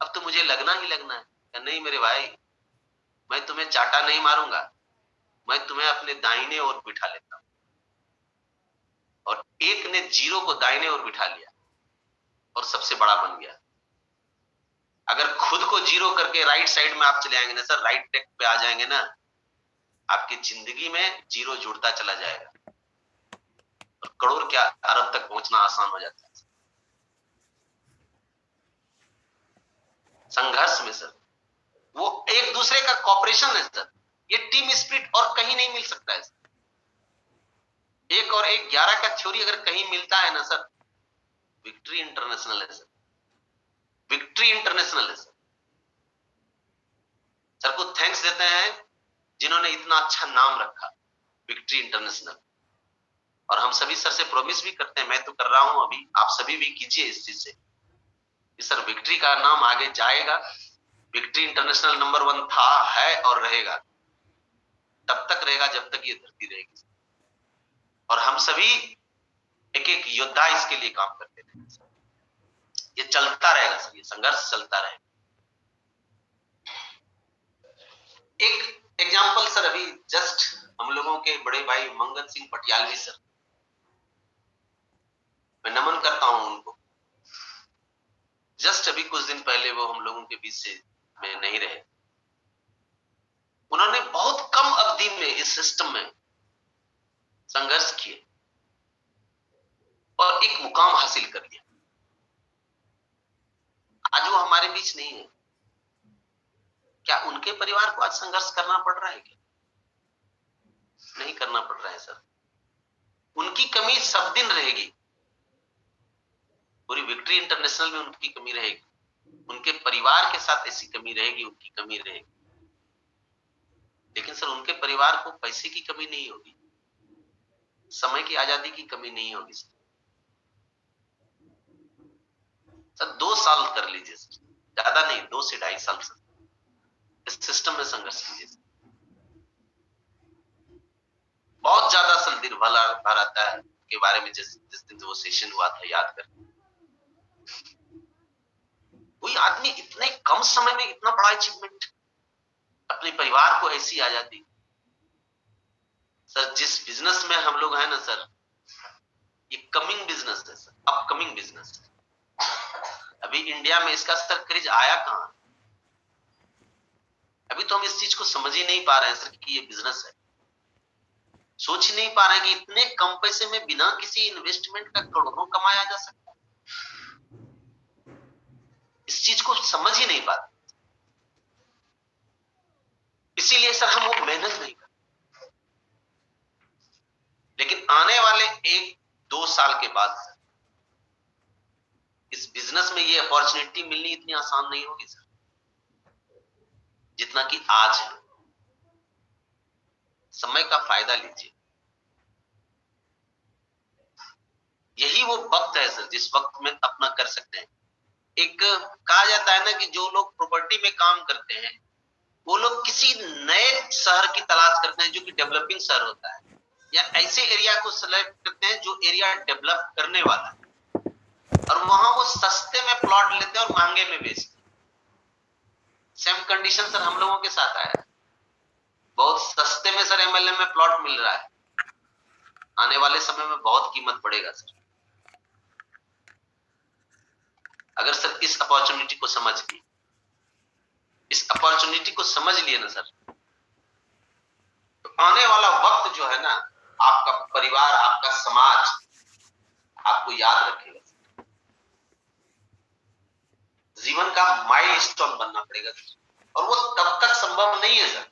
अब तो मुझे लगना ही लगना है। कहा नहीं मेरे भाई, मैं तुम्हें चाटा नहीं मारूंगा, मैं तुम्हें अपने दाहिने ओर बिठा लेता हूं। और 1 ने 0 को दाहिने ओर बिठा लिया और सबसे बड़ा बन गया। अगर खुद को 0 करके राइट साइड में आप चले आएंगे ना सर, राइट ट्रैक पे आ जाएंगे ना, आपकी जिंदगी में 0 जुड़ता चला जाएगा और करोड़ क्या अरब तक पहुंचना आसान हो जाता है। संघर्ष में सर वो एक दूसरे का कॉपरेशन है सर, ये टीम स्पिरिट और कहीं नहीं मिल सकता है। 1 और 1 11 का थ्योरी अगर कहीं मिलता है ना सर, विक्ट्री इंटरनेशनल है सर, विक्ट्री इंटरनेशनल है सर। सर को थैंक्स देते हैं जिन्होंने इतना अच्छा नाम रखा, विक्ट्री इंटरनेशनल। और हम सभी सर से प्रॉमिस भी करते हैं, मैं तो कर रहा हूं अभी, आप सभी भी कीजिए इस चीज से कि सर विक्ट्री का नाम आगे जाएगा। विक्ट्री इंटरनेशनल नंबर 1 था, है और रहेगा, तब तक रहेगा जब तक ये धरती रहेगी। और हम सभी एक एक योद्धा इसके लिए काम करते रहेंगे। ये चलता रहेगा सर, ये संघर्ष चलता रहेगा। एक एग्जाम्पल सर, अभी जस्ट हम लोगों के बड़े भाई मंगल सिंह पटियालवी सर, मैं नमन करता हूं उनको। जस्ट अभी कुछ दिन पहले वो हम लोगों के बीच से में नहीं रहे। उन्होंने बहुत कम अवधि में इस सिस्टम में संघर्ष किए और एक मुकाम हासिल कर लिया। आज वो हमारे बीच नहीं है। क्या उनके परिवार को आज संघर्ष करना पड़ रहा है? क्या नहीं करना पड़ रहा है सर। उनकी कमी सब दिन रहेगी, पूरी विक्ट्री इंटरनेशनल में उनकी कमी रहेगी, उनके परिवार के साथ ऐसी कमी रहेगी, उनकी कमी रहेगी। लेकिन सर उनके परिवार को पैसे की कमी नहीं होगी, समय की आजादी की कमी नहीं होगी सर। 2 साल कर लीजिए सर, ज्यादा नहीं, 2 से 2.5 साल सर इस सिस्टम में संघर्ष कीजिए। बहुत ज्यादा सर दिल भर आता है के बारे में। जिस दिन वो सेशन हुआ था याद कर, कोई आदमी इतने कम समय में इतना बड़ा अचीवमेंट, अपने परिवार को ऐसी आजादी। सर जिस बिजनेस में हम लोग हैं ना सर, ये कमिंग बिजनेस है सर, अपकमिंग बिजनेस है। अभी इंडिया में इसका सर क्रेज आया कहां? अभी तो हम इस चीज को समझ ही नहीं पा रहे हैं सर कि ये बिजनेस है। सोच ही नहीं पा रहे हैं कि इतने कम पैसे में बिना किसी इन्वेस्टमेंट का करोड़ों कमाया जा सकता है। इस चीज को समझ ही नहीं पाते, इसीलिए सर हम वो मेहनत नहीं करते। लेकिन आने वाले 1-2 साल के बाद सर, इस बिजनेस में ये अपॉर्चुनिटी मिलनी इतनी आसान नहीं होगी सर, जितना कि आज है। समय का फायदा लीजिए। यही वो वक्त है सर जिस वक्त में अपना कर सकते हैं। एक कहा जाता है ना कि जो लोग प्रॉपर्टी में काम करते हैं वो लोग किसी नए शहर की तलाश करते हैं जो कि डेवलपिंग शहर होता है, या ऐसे एरिया को सिलेक्ट करते हैं जो एरिया डेवलप करने वाला है, और वहां वो सस्ते में प्लॉट लेते हैं और महंगे में बेचते हैं। सेम कंडीशन सर हम लोगों के साथ आया है। बहुत सस्ते में सर एमएलए में प्लॉट मिल रहा है, आने वाले समय में बहुत कीमत बढ़ेगा सर। अगर सर इस अपॉर्चुनिटी को समझ लिए, इस अपॉर्चुनिटी को समझ लिए ना सर, तो आने वाला वक्त जो है ना, आपका परिवार, आपका समाज आपको याद रखेगा। जीवन का माइलस्टोन बनना पड़ेगा सर, और वो तब तक संभव नहीं है सर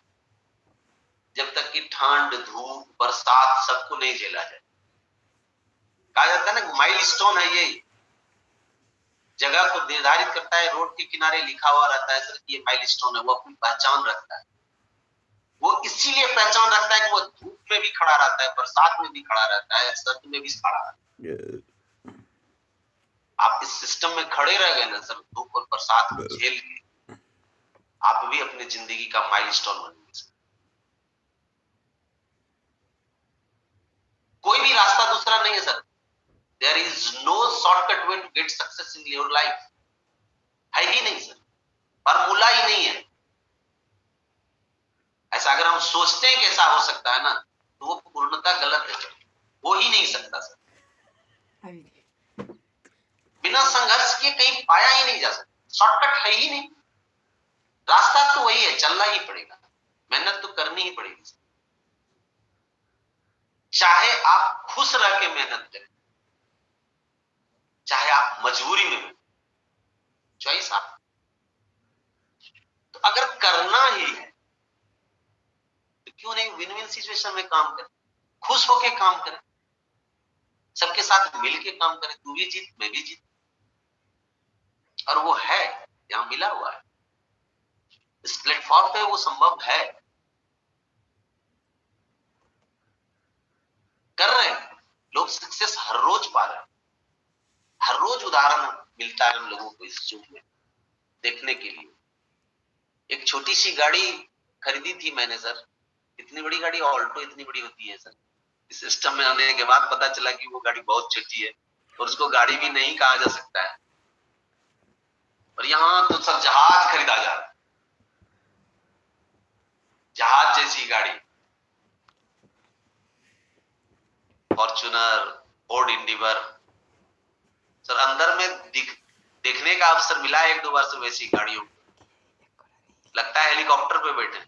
जब तक कि ठंड, धूप, बरसात सबको नहीं झेला जाए। कहा जाता है ना माइलस्टोन है, ये जगह को निर्धारित करता है। रोड के किनारे लिखा हुआ रहता है सर कि ये माइलस्टोन है, वो अपनी पहचान रखता है। वो इसीलिए पहचान रखता है कि वो धूप में भी खड़ा रहता है, बरसात में भी खड़ा रहता है, सर्द में भी खड़ा रहता है। आप इस सिस्टम में खड़े रह गए ना सर, धूप और बरसात को झेल के, आप भी अपनी जिंदगी का माइलस्टोन बनेंगे सर। कोई भी रास्ता दूसरा नहीं है sir. There is no shortcut way to get success in your life, है ही नहीं सर, फॉर्मूला ही नहीं है ऐसा। अगर हम सोचते हैं कि ऐसा हो सकता है ना, तो वो पूर्णतः गलत है सर, हो ही नहीं सकता सर। बिना संघर्ष के कहीं पाया ही नहीं जा सकता, शॉर्टकट है ही नहीं। रास्ता तो वही है, चलना ही पड़ेगा, मेहनत तो करनी ही पड़ेगी। चाहे आप खुश रह के मेहनत करें, चाहे आप मजबूरी में, चॉइस आप। तो अगर करना ही है तो क्यों नहीं विन विन सिचुएशन में काम करें, खुश होके काम करें, सबके साथ मिलके काम करें। तू भी जीत, मैं भी जीत, और वो है यहां मिला हुआ है, इस प्लेटफॉर्म पे वो संभव है। कर रहे हैं लोग, सक्सेस हर रोज पा रहे हैं, हर रोज उदाहरण मिलता है हम लोगों को इस युग में देखने के लिए। एक छोटी सी गाड़ी खरीदी थी मैंने सर, इतनी बड़ी गाड़ी ऑल्टो इतनी बड़ी होती है सर। इस सिस्टम में आने के बाद पता चला कि वो गाड़ी बहुत छोटी है और उसको गाड़ी भी नहीं कहा जा सकता है। और यहाँ तो सर जहाज खरीदा जा रहा है, जहाज जैसी गाड़ी, फॉर्च्यूनर, फोर्ड इंडिवर सर। अंदर में देखने का अवसर मिला है 1-2 बार से वैसी गाड़ियों, लगता है हेलीकॉप्टर पे बैठे।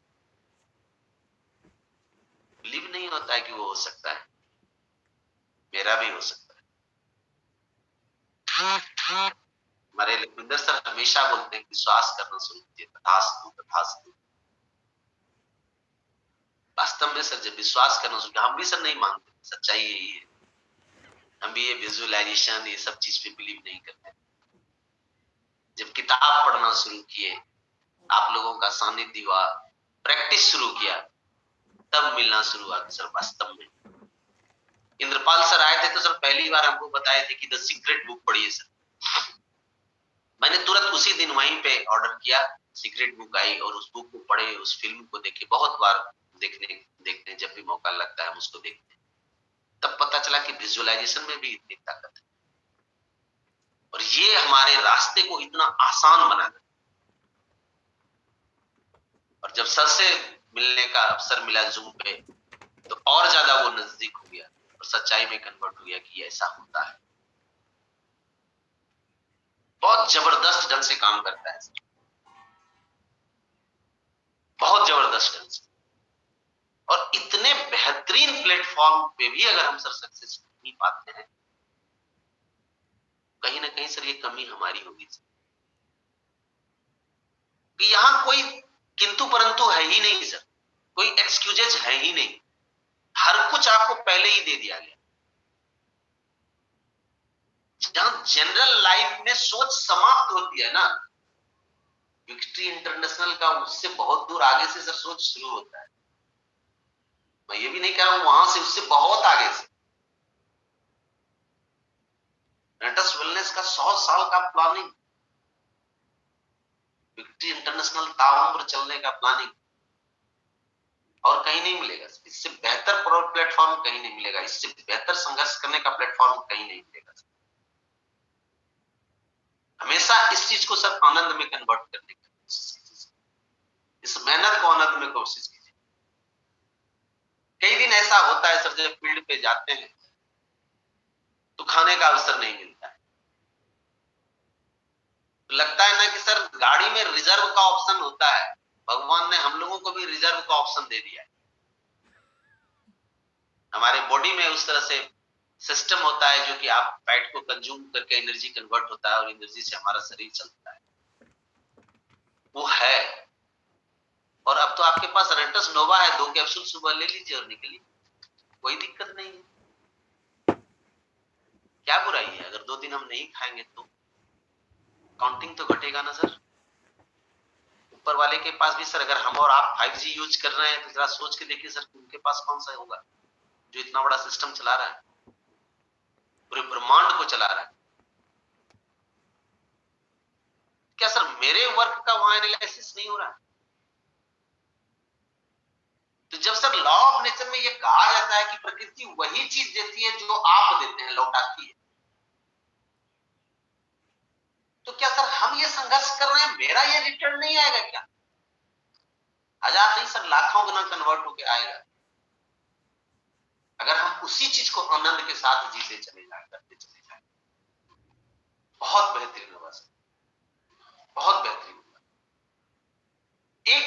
बिलीव नहीं होता है कि वो हो सकता है, मेरा भी हो सकता है। हमारे लखविंदर सर हमेशा बोलते हैं कि विश्वास करना शुरू कीजिए, तथास्तु तथास्तु। वास्तव में सर जब विश्वास करना शुरू, हम भी सर नहीं मानते, सच्चाई यही है। हम भी ये विजुअलाइजेशन, ये सब चीज पे बिलीव नहीं करते। जब किताब पढ़ना शुरू किए, आप लोगों का सानिध्य हुआ, प्रैक्टिस शुरू किया, तब मिलना शुरू हुआ सर। वास्तव में इंद्रपाल सर आए थे तो सर पहली बार हमको बताए थे कि द सीक्रेट बुक पढ़िए सर। मैंने तुरंत उसी दिन वहीं पे ऑर्डर किया, सीक्रेट बुक आई और उस बुक को पढ़े, उस फिल्म को देखे, बहुत बार देखते जब भी मौका लगता है हम उसको देखते हैं। तब पता चला कि विजुअलाइजेशन में भी इतनी ताकत है, और ये हमारे रास्ते को इतना आसान बना देता। और जब सर से मिलने का अवसर मिला जूम पे, तो और ज्यादा वो नजदीक हो गया और सच्चाई में कन्वर्ट हो गया कि ऐसा होता है। बहुत जबरदस्त ढंग से काम करता है। बहुत जबरदस्त ढंग से। और इतने बेहतरीन प्लेटफॉर्म पे भी अगर हम सर सक्सेस नहीं पाते हैं, कहीं ना कहीं सर ये कमी हमारी होगी कि यहां कोई किंतु परंतु है ही नहीं सर, कोई एक्सक्यूजेज है ही नहीं, हर कुछ आपको पहले ही दे दिया गया। जहां जनरल लाइफ में सोच समाप्त होती है ना, विक्ट्री इंटरनेशनल का उससे बहुत दूर आगे से सर सोच शुरू होता है। मैं ये भी नहीं कह रहा हूं वहां से, उससे बहुत आगे से। रेंटस वेलनेस का 100 साल का प्लानिंग, विक्ट्री इंटरनेशनल ताउम्र चलने का प्लानिंग, और कहीं नहीं मिलेगा। इससे बेहतर प्लेटफॉर्म कहीं नहीं मिलेगा, इससे बेहतर संघर्ष करने का प्लेटफॉर्म कहीं नहीं मिलेगा। हमेशा इस चीज को सर आनंद में कन्वर्ट करने की कोशिश कीजिए, इस मेहनत को आनंद में कोशिश कीजिए। कई दिन ऐसा होता है सर, जब फील्ड पे जाते हैं तो खाने का अवसर नहीं मिलता है, तो लगता है ना कि सर गाड़ी में रिजर्व का ऑप्शन होता है, भगवान ने हम लोगों को भी रिजर्व का ऑप्शन दे दिया है। हमारे बॉडी में उस तरह से सिस्टम होता है जो कि आप फैट को कंज्यूम करके एनर्जी कन्वर्ट होता है और एनर्जी से हमारा शरीर चलता है, वो है। और अब तो आपके पास रेंटस नोवा है, 2 कैप्सूल सुबह ले लीजिए और निकलिए, कोई दिक्कत नहीं है। क्या बुराई है अगर 2 दिन हम नहीं खाएंगे तो? काउंटिंग तो घटेगा ना सर। ऊपर वाले के पास भी सर, अगर हम और आप 5G यूज कर रहे हैं तो जरा सोच के देखिए सर, उनके पास कौन सा होगा जो इतना बड़ा सिस्टम चला रहा है, पूरे ब्रह्मांड को चला रहा है। क्या सर मेरे वर्क का वहां एनालिसिस नहीं हो रहा है? तो जब सर लॉ ऑफ नेचर में ये कहा जाता है कि प्रकृति वही चीज देती है जो आप देते हैं, लौटाती है, तो क्या सर हम ये संघर्ष कर रहे हैं, मेरा ये रिटर्न नहीं आएगा क्या? 1000 नहीं सर, लाखों गुना कन्वर्ट होके आएगा, अगर हम उसी चीज को आनंद के साथ जीते चले जाए, करते चले जाए। बहुत बेहतरीन होगा सर, बहुत बेहतरीन होगा। एक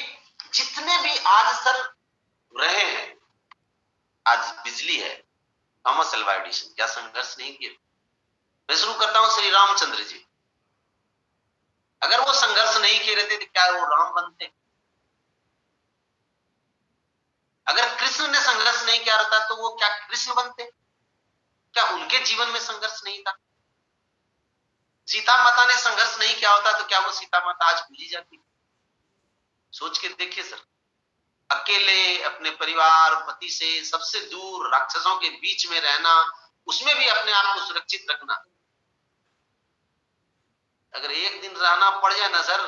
जितने भी आज सर रहे हैं, आज बिजली है, थॉमस अल्वा एडिसन क्या संघर्ष नहीं किए? मैं शुरू करता हूं श्री रामचंद्र जी, अगर वो संघर्ष नहीं किए रहते तो क्या वो राम बनते? अगर कृष्ण ने संघर्ष नहीं किया रहता तो वो क्या कृष्ण बनते? क्या उनके जीवन में संघर्ष नहीं था? सीता माता ने संघर्ष नहीं किया होता तो क्या वो सीता माता आज पूजी जाती? सोच के देखिए सर, अकेले अपने परिवार पति से सबसे दूर राक्षसों के बीच में रहना, उसमें भी अपने आप को सुरक्षित रखना, अगर एक दिन रहना पड़ जाए ना सर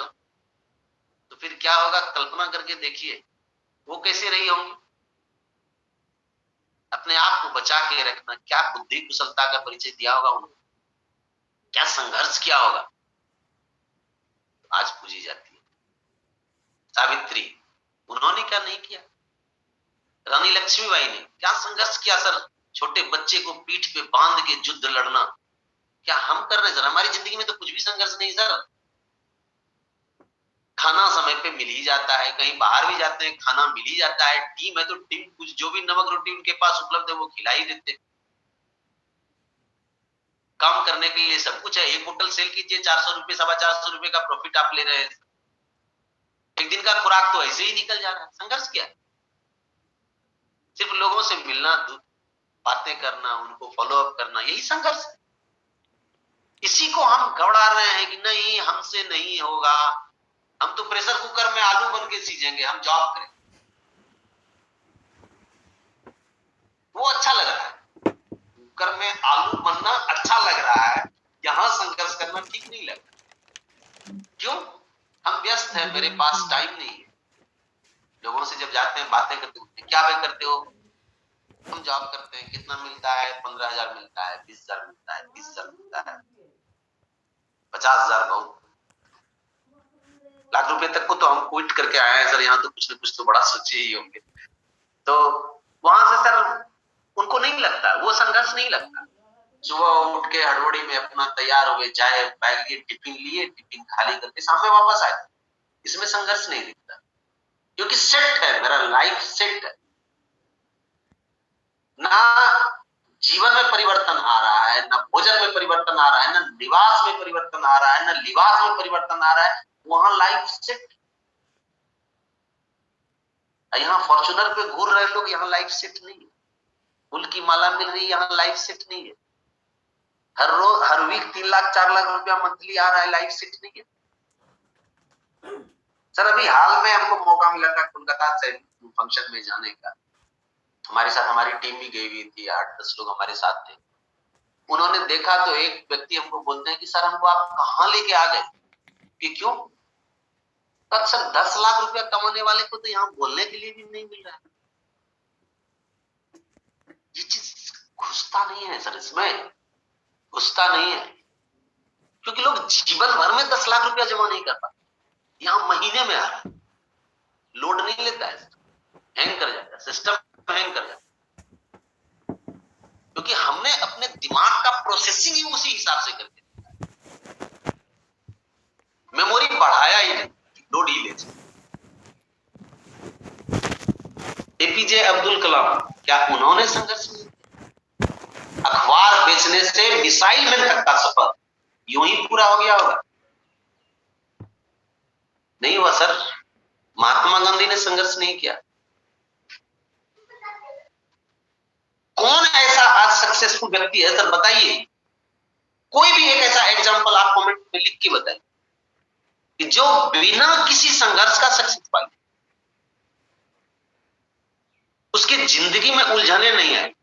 तो फिर क्या होगा? कल्पना करके देखिए वो कैसे रही होंगी। अपने आप को बचा के रखना, क्या बुद्धि कुशलता का परिचय दिया होगा उन्होंने, क्या संघर्ष किया होगा, आज पूजी जाती है। सावित्री, उन्होंने क्या नहीं किया? रानी लक्ष्मीबाई ने क्या संघर्ष किया सर, छोटे बच्चे को पीठ पे बांध के युद्ध लड़ना, क्या हम कर रहे हैं सर? हमारी जिंदगी में तो कुछ भी संघर्ष नहीं सर। खाना समय पे मिल ही जाता है, कहीं बाहर भी जाते हैं खाना मिल ही जाता है, टीम है तो टीम कुछ जो भी नमक रोटी उनके पास उपलब्ध है वो खिला ही देते। काम करने के लिए सब कुछ है, एक बोतल सेल कीजिए, 400 रुपए 450 रुपए का प्रॉफिट आप ले रहे हैं, एक दिन का खुराक तो ऐसे ही निकल जा रहा है। संघर्ष क्या है? सिर्फ लोगों से मिलना, बातें करना, उनको फॉलो अप करना, यही संघर्ष है। इसी को हम घबरा रहे हैं कि नहीं हमसे नहीं होगा, हम तो प्रेशर कुकर में आलू बन के सीजेंगे, हम जॉब करें, वो अच्छा लग रहा है, कुकर में आलू बनना अच्छा लग रहा है, यहां संघर्ष करना ठीक नहीं लग रहा। क्यों? हम व्यस्त हैं, मेरे पास टाइम नहीं है। लोगों से जब जाते हैं बातें करते हैं, क्या वे करते हो? हम जॉब करते हैं, कितना मिलता है? 15,000 मिलता है, 20,000 मिलता है, 30,000 मिलता है, 50,000 बहुत, लाख रुपए तक को तो हम क्विट करके आए हैं सर, यहाँ तो कुछ न कुछ तो बड़ा सोचे ही होंगे। तो वहां से सर उनको नहीं लगता, वो संघर्ष नहीं लगता। सुबह उठ के हड़बड़ी में अपना तैयार हो गए, चाय बैग लिए, टिफिन लिए, टिफिन खाली करके सामने वापस आए, इसमें संघर्ष नहीं दिखता। क्योंकि सेट है, मेरा लाइफ सेट है ना। जीवन में परिवर्तन आ रहा है, ना भोजन में परिवर्तन आ रहा है, ना निवास में परिवर्तन आ रहा है, ना लिबास में परिवर्तन आ रहा है, वहां लाइफ सेट। यहाँ फॉर्च्यूनर पे घूर रहे लोग, यहाँ लाइफ सेट नहीं है। फूल की माला मिल रही, यहाँ लाइफ सेट नहीं है। हर रोज हर वीक 3 लाख 4 लाख रुपया मंथली आ रहा है, लाइफ सेट नहीं है। सर अभी हाल में हमको मौका मिला था कोलकाता से फंक्शन में जाने का। हमारे साथ हमारी टीम भी गई हुई थी, 8-10 लोग हमारे साथ थे। उन्होंने देखा तो एक व्यक्ति हमको बोलते हैं कि सर हमको आप कहाँ लेके आ गए, कि क्यों? सर 10 लाख रुपया कमाने वाले को तो यहाँ बोलने के लिए भी नहीं मिल रहा है। ये चीज घुसता नहीं है सर, इसमें घुसता नहीं है, क्योंकि लोग जीवन भर में 10 लाख रुपया जमा नहीं कर पाते। यहाँ महीने में आ रहा है, लोड नहीं लेता है, हैंग कर जाता है, सिस्टम हैंग कर जाता है, क्योंकि हमने अपने दिमाग का प्रोसेसिंग ही उसी हिसाब से करके मेमोरी बढ़ाया ही नहीं, लोड ही ले। एपीजे अब्दुल कलाम, क्या उन्होंने संघर्ष नहीं? अखबार बेचने से मिसाइल मैन तक का सफर यूं ही पूरा हो गया होगा? नहीं हुआ सर। महात्मा गांधी ने संघर्ष नहीं किया। कौन ऐसा आज सक्सेसफुल व्यक्ति है सर, बताइए। कोई भी एक ऐसा एग्जांपल आप कमेंट में लिख के बताइए कि जो बिना किसी संघर्ष का सक्सेस पाए, उसकी जिंदगी में उलझने नहीं है।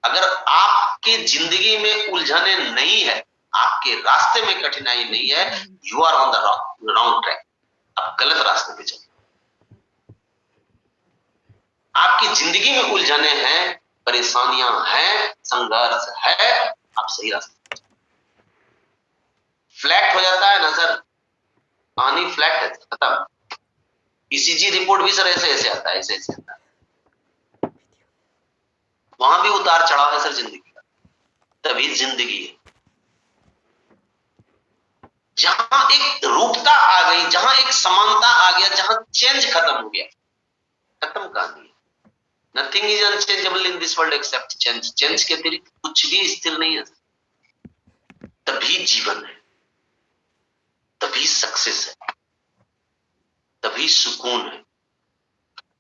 अगर आपके जिंदगी में उलझने नहीं है, आपके रास्ते में कठिनाई नहीं है, you are on the wrong track, आप गलत रास्ते पे चल। आपकी जिंदगी में उलझने हैं, परेशानियां हैं, संघर्ष है, आप सही रास्ते पे। फ्लैट हो जाता है ना सर, पानी फ्लैट है, खत्म। ईसीजी रिपोर्ट भी सर ऐसे ऐसे आता है, ऐसे ऐसे आता है। वहां भी उतार चढ़ाव है सर जिंदगी का, तभी जिंदगी है। जहां एक रूपता आ गई, जहां एक समानता आ गया, जहां चेंज खत्म हो गया, खत्म कहानी है। Nothing is unchangeable in this world accept change. Change के अतिरिक्त कुछ भी स्थिर नहीं है। तभी जीवन है, तभी सक्सेस है, तभी सुकून है,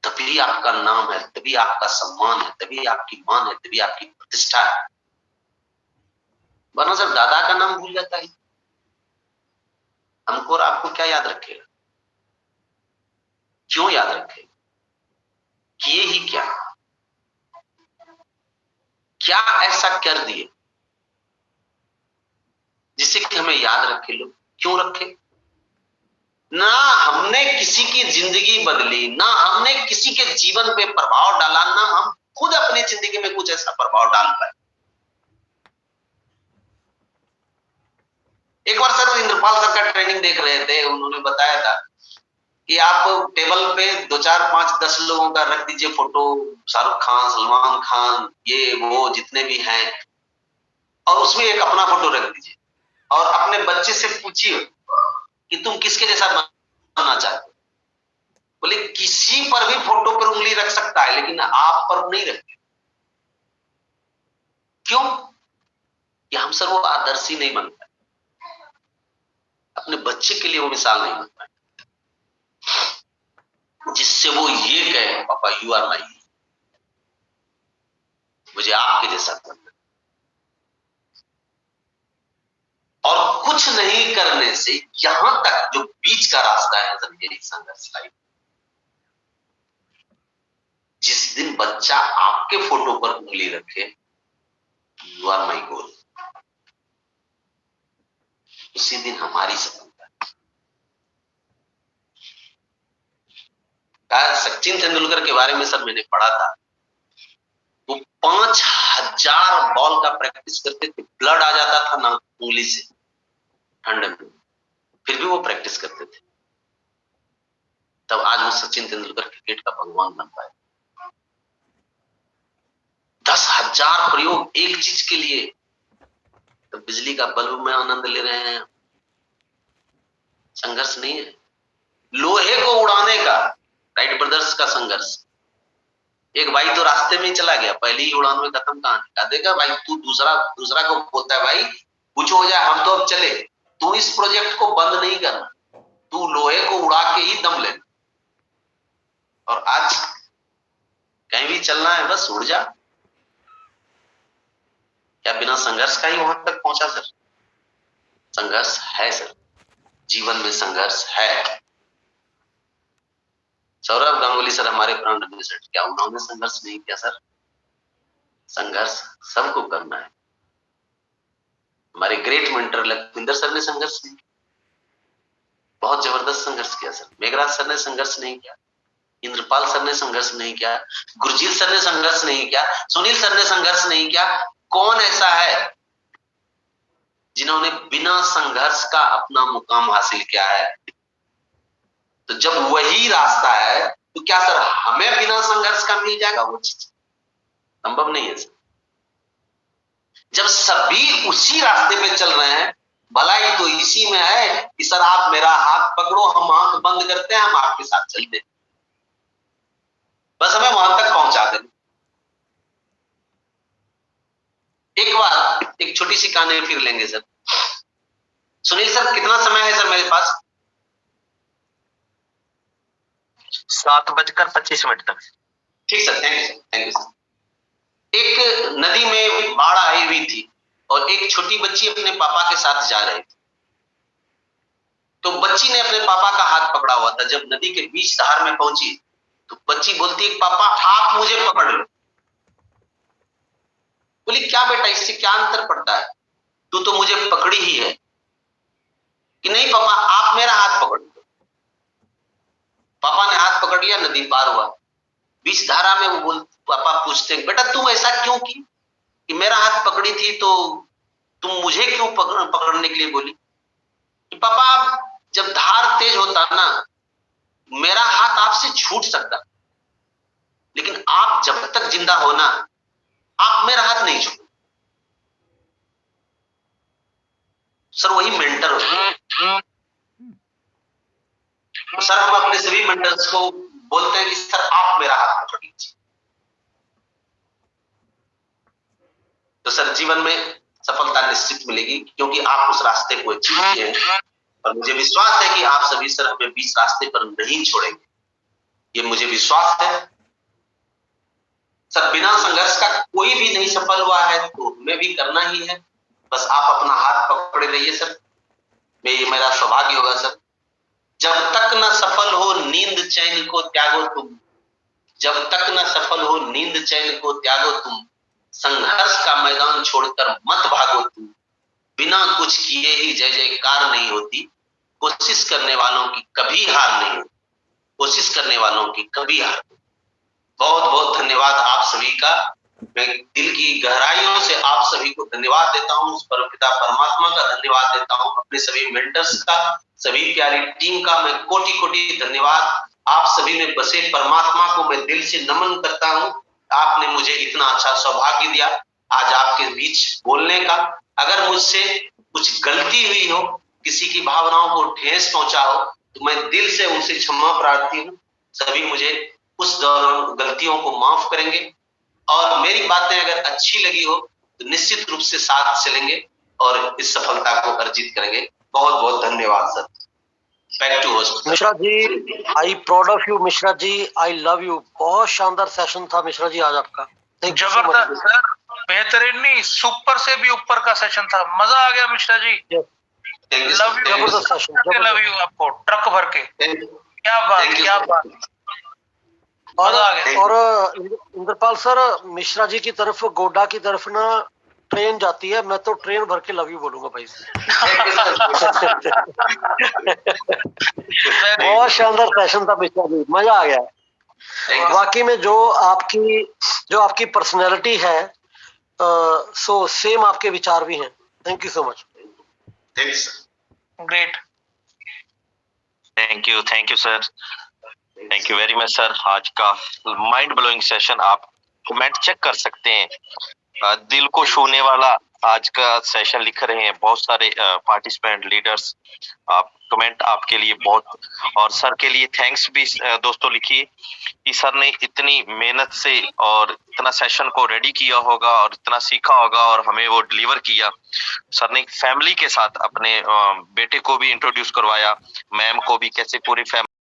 तभी आपका नाम है, तभी आपका सम्मान है, तभी आपकी मान है, तभी आपकी प्रतिष्ठा है। वरना सर दादा का नाम भूल जाता है, हमको और आपको क्या याद रखेगा? क्यों याद रखेगा? किए ही क्या? क्या ऐसा कर दिए जिससे कि हमें याद रखे लोग? क्यों रखे? ना हमने किसी की जिंदगी बदली, ना हमने किसी के जीवन पे प्रभाव डाला, ना हम खुद अपनी जिंदगी में कुछ ऐसा प्रभाव डाल पाए। एक बार सर इंद्रपाल सर का ट्रेनिंग देख रहे थे, उन्होंने बताया था कि आप टेबल पे 2 4 5 10 लोगों का रख दीजिए फोटो, शाहरुख खान, सलमान खान, ये वो जितने भी हैं, और उसमें एक अपना फोटो रख दीजिए और अपने बच्चे से पूछिए कि तुम किसके जैसा बनना चाहते हो। बोले किसी पर भी फोटो पर उंगली रख सकता है, लेकिन आप पर नहीं रखते। क्यों? कि हम सर वो आदर्शी नहीं बन पाए, अपने बच्चे के लिए वो मिसाल नहीं बन पाए जिससे वो ये कहे पापा यू आर माई, मुझे आपके जैसा बनना। और कुछ नहीं करने से यहां तक जो बीच का रास्ता है सर, यही संघर्ष लाइफ। जिस दिन बच्चा आपके फोटो पर उंगली रखे, यू आर माई गोल, उसी दिन हमारी सफलता है। सचिन तेंदुलकर के बारे में सर मैंने पढ़ा था, वो 5000 बॉल का प्रैक्टिस करते थे, ब्लड आ जाता था ना उंगली से ठंड में, फिर भी वो प्रैक्टिस करते थे। तब आज वो सचिन तेंदुलकर क्रिकेट का भगवान बन पाए। 10,000 प्रयोग एक चीज के लिए, तो बिजली का बल्ब में आनंद ले रहे हैं। संघर्ष नहीं है। लोहे को उड़ाने का राइट ब्रदर्स का संघर्ष। एक भाई तो रास्ते में ही चला गया, पहली ही उड़ान में खत्म कहानी। कहा देखा भाई, तू दूसरा को बोलता है भाई कुछ हो जाए हम तो अब चले, तू इस प्रोजेक्ट को बंद नहीं करना, तू लोहे को उड़ा के ही दम लेना। और आज कहीं भी चलना है बस उड़ जा। क्या बिना संघर्ष का ही वहां तक पहुंचा सर? संघर्ष है सर, जीवन में संघर्ष है। सौरभ गांगुली सर हमारे प्राण एडमिनिस्ट्रेटर, क्या उन्होंने संघर्ष नहीं किया सर? संघर्ष सबको करना है। हमारे ग्रेट मेंटर लखविंदर सर ने संघर्ष नहीं किया, बहुत जबरदस्त संघर्ष किया सर। मेघराज सर ने संघर्ष नहीं किया, इंद्रपाल सर ने संघर्ष नहीं किया, गुरजीत सर ने संघर्ष नहीं किया, सुनील सर ने संघर्ष नहीं किया। कौन ऐसा है जिन्होंने बिना संघर्ष का अपना मुकाम हासिल किया है? तो जब वही रास्ता है तो क्या सर हमें बिना संघर्ष का मिल जाएगा वो चीज? संभव नहीं है सर। जब सभी उसी रास्ते पे चल रहे हैं, भलाई तो इसी में है कि सर आप मेरा हाथ पकड़ो, हम आंख बंद करते हैं, हम आपके साथ चलते हैं, बस हमें वहां तक पहुंचा दें। एक बार एक छोटी सी कहानी फिर लेंगे सर। सुनील सर कितना समय है सर मेरे पास? 7:25 तक। ठीक sir, thank you sir, thank you sir. एक नदी में बाढ़ आई हुई थी और एक छोटी बच्ची अपने पापा के साथ जा रही थी। तो बच्ची ने अपने पापा का हाथ पकड़ा हुआ था। जब नदी के बीच धार में पहुंची तो बच्ची बोलती है पापा आप मुझे पकड़ लो। बोली क्या बेटा, इससे क्या अंतर पड़ता है, तू तो मुझे पकड़ी ही है। कि नहीं पापा आप मेरा हाथ पकड़ लो। पापा ने हाथ पकड़ लिया, नदी पार हुआ। बीच धारा में वो पापा पूछते हैं बेटा तुम ऐसा क्यों की कि मेरा हाथ पकड़ी थी तो तुम मुझे क्यों पकड़ने के लिए बोली? कि पापा जब धार तेज होता ना, मेरा हाथ आपसे छूट सकता, लेकिन आप जब तक जिंदा हो ना, आप मेरा हाथ नहीं छूटो। सर वही मेंटर होते हैं। सर हम अपने सभी मेंटर्स को बोलते हैं कि सर आप मेरा हाथ पकड़ लीजिए। तो सर जीवन में सफलता निश्चित मिलेगी क्योंकि आप उस रास्ते को अचीव किए हैं और मुझे विश्वास है कि आप सभी सर हमें बीच रास्ते पर नहीं छोड़ेंगे, ये मुझे विश्वास है। सर बिना संघर्ष का कोई भी नहीं सफल हुआ है तो हमें भी करना ही है। बस आप अपना हाथ पकड़े रहिए सर, ये मेरा सौभाग्य होगा सर। जब तक न सफल हो नींद चैन को त्यागो तुम, जब तक न सफल हो नींद चैन को त्यागो तुम, संघर्ष का मैदान छोड़कर मत भागो तुम, बिना कुछ किए ही जय जयकार नहीं होती, कोशिश करने वालों की कभी हार नहीं होती, कोशिश करने वालों की कभी हार नहीं। बहुत बहुत धन्यवाद आप सभी का। मैं दिल की गहराइयों से आप सभी को धन्यवाद देता हूँ, उस परमपिता परमात्मा का धन्यवाद देता हूँ, अपने सभी मेंटर्स का, सभी प्यारी टीम का मैं कोटि कोटि धन्यवाद। आप सभी में बसे परमात्मा को मैं दिल से नमन करता हूँ। आपने मुझे इतना अच्छा सौभाग्य दिया आज आपके बीच बोलने का। अगर मुझसे कुछ गलती हुई हो, किसी की भावनाओं को ठेस पहुंचा हो, तो मैं दिल से उनसे क्षमा प्रार्थी हूँ। सभी मुझे उस दौरान गलतियों को माफ करेंगे और मेरी बातें अगर अच्छी लगी हो तो निश्चित रूप से साथ चलेंगे और इस सफलता को अर्जित करेंगे। बहुत बहुत धन्यवाद sir. Back to host Mishra ji, I proud of you Mishra ji, I love you. बहुत शानदार सेशन था मिश्रा जी आज आपका। जबरदस्त सर, बेहतरीन नहीं सुपर से भी ऊपर का सेशन था, मजा आ गया मिश्रा जी। लव यू, जबरदस्त सेशन, लव यू आपको ट्रक भर के। क्या बात, क्या बात। और इंद्रपाल सर, मिश्रा जी की तरफ गोड्डा की तरफ ना ट्रेन जाती है, मैं तो ट्रेन भर के लव यू बोलूंगा भाई। बहुत शानदार सेशन था मिश्रा जी, मजा आ गया वाकई में। जो आपकी पर्सनैलिटी है, सो सेम आपके विचार भी हैं। Thank you so much. Great, thank you sir, thank you very much sir. आज का माइंड ब्लोइंग सेशन, आप कमेंट चेक कर सकते हैं, दिल को छूने वाला आज का सेशन लिख रहे हैं बहुत सारे पार्टिसिपेंट लीडर्स। आप कमेंट आपके लिए बहुत, और सर के लिए थैंक्स भी दोस्तों लिखिए कि सर ने इतनी मेहनत से और इतना सेशन को रेडी किया होगा और इतना सीखा होगा और हमें वो डिलीवर किया। सर ने फैमिली के साथ अपने बेटे को भी इंट्रोड्यूस करवाया, मैम को भी, कैसे पूरी फैमिली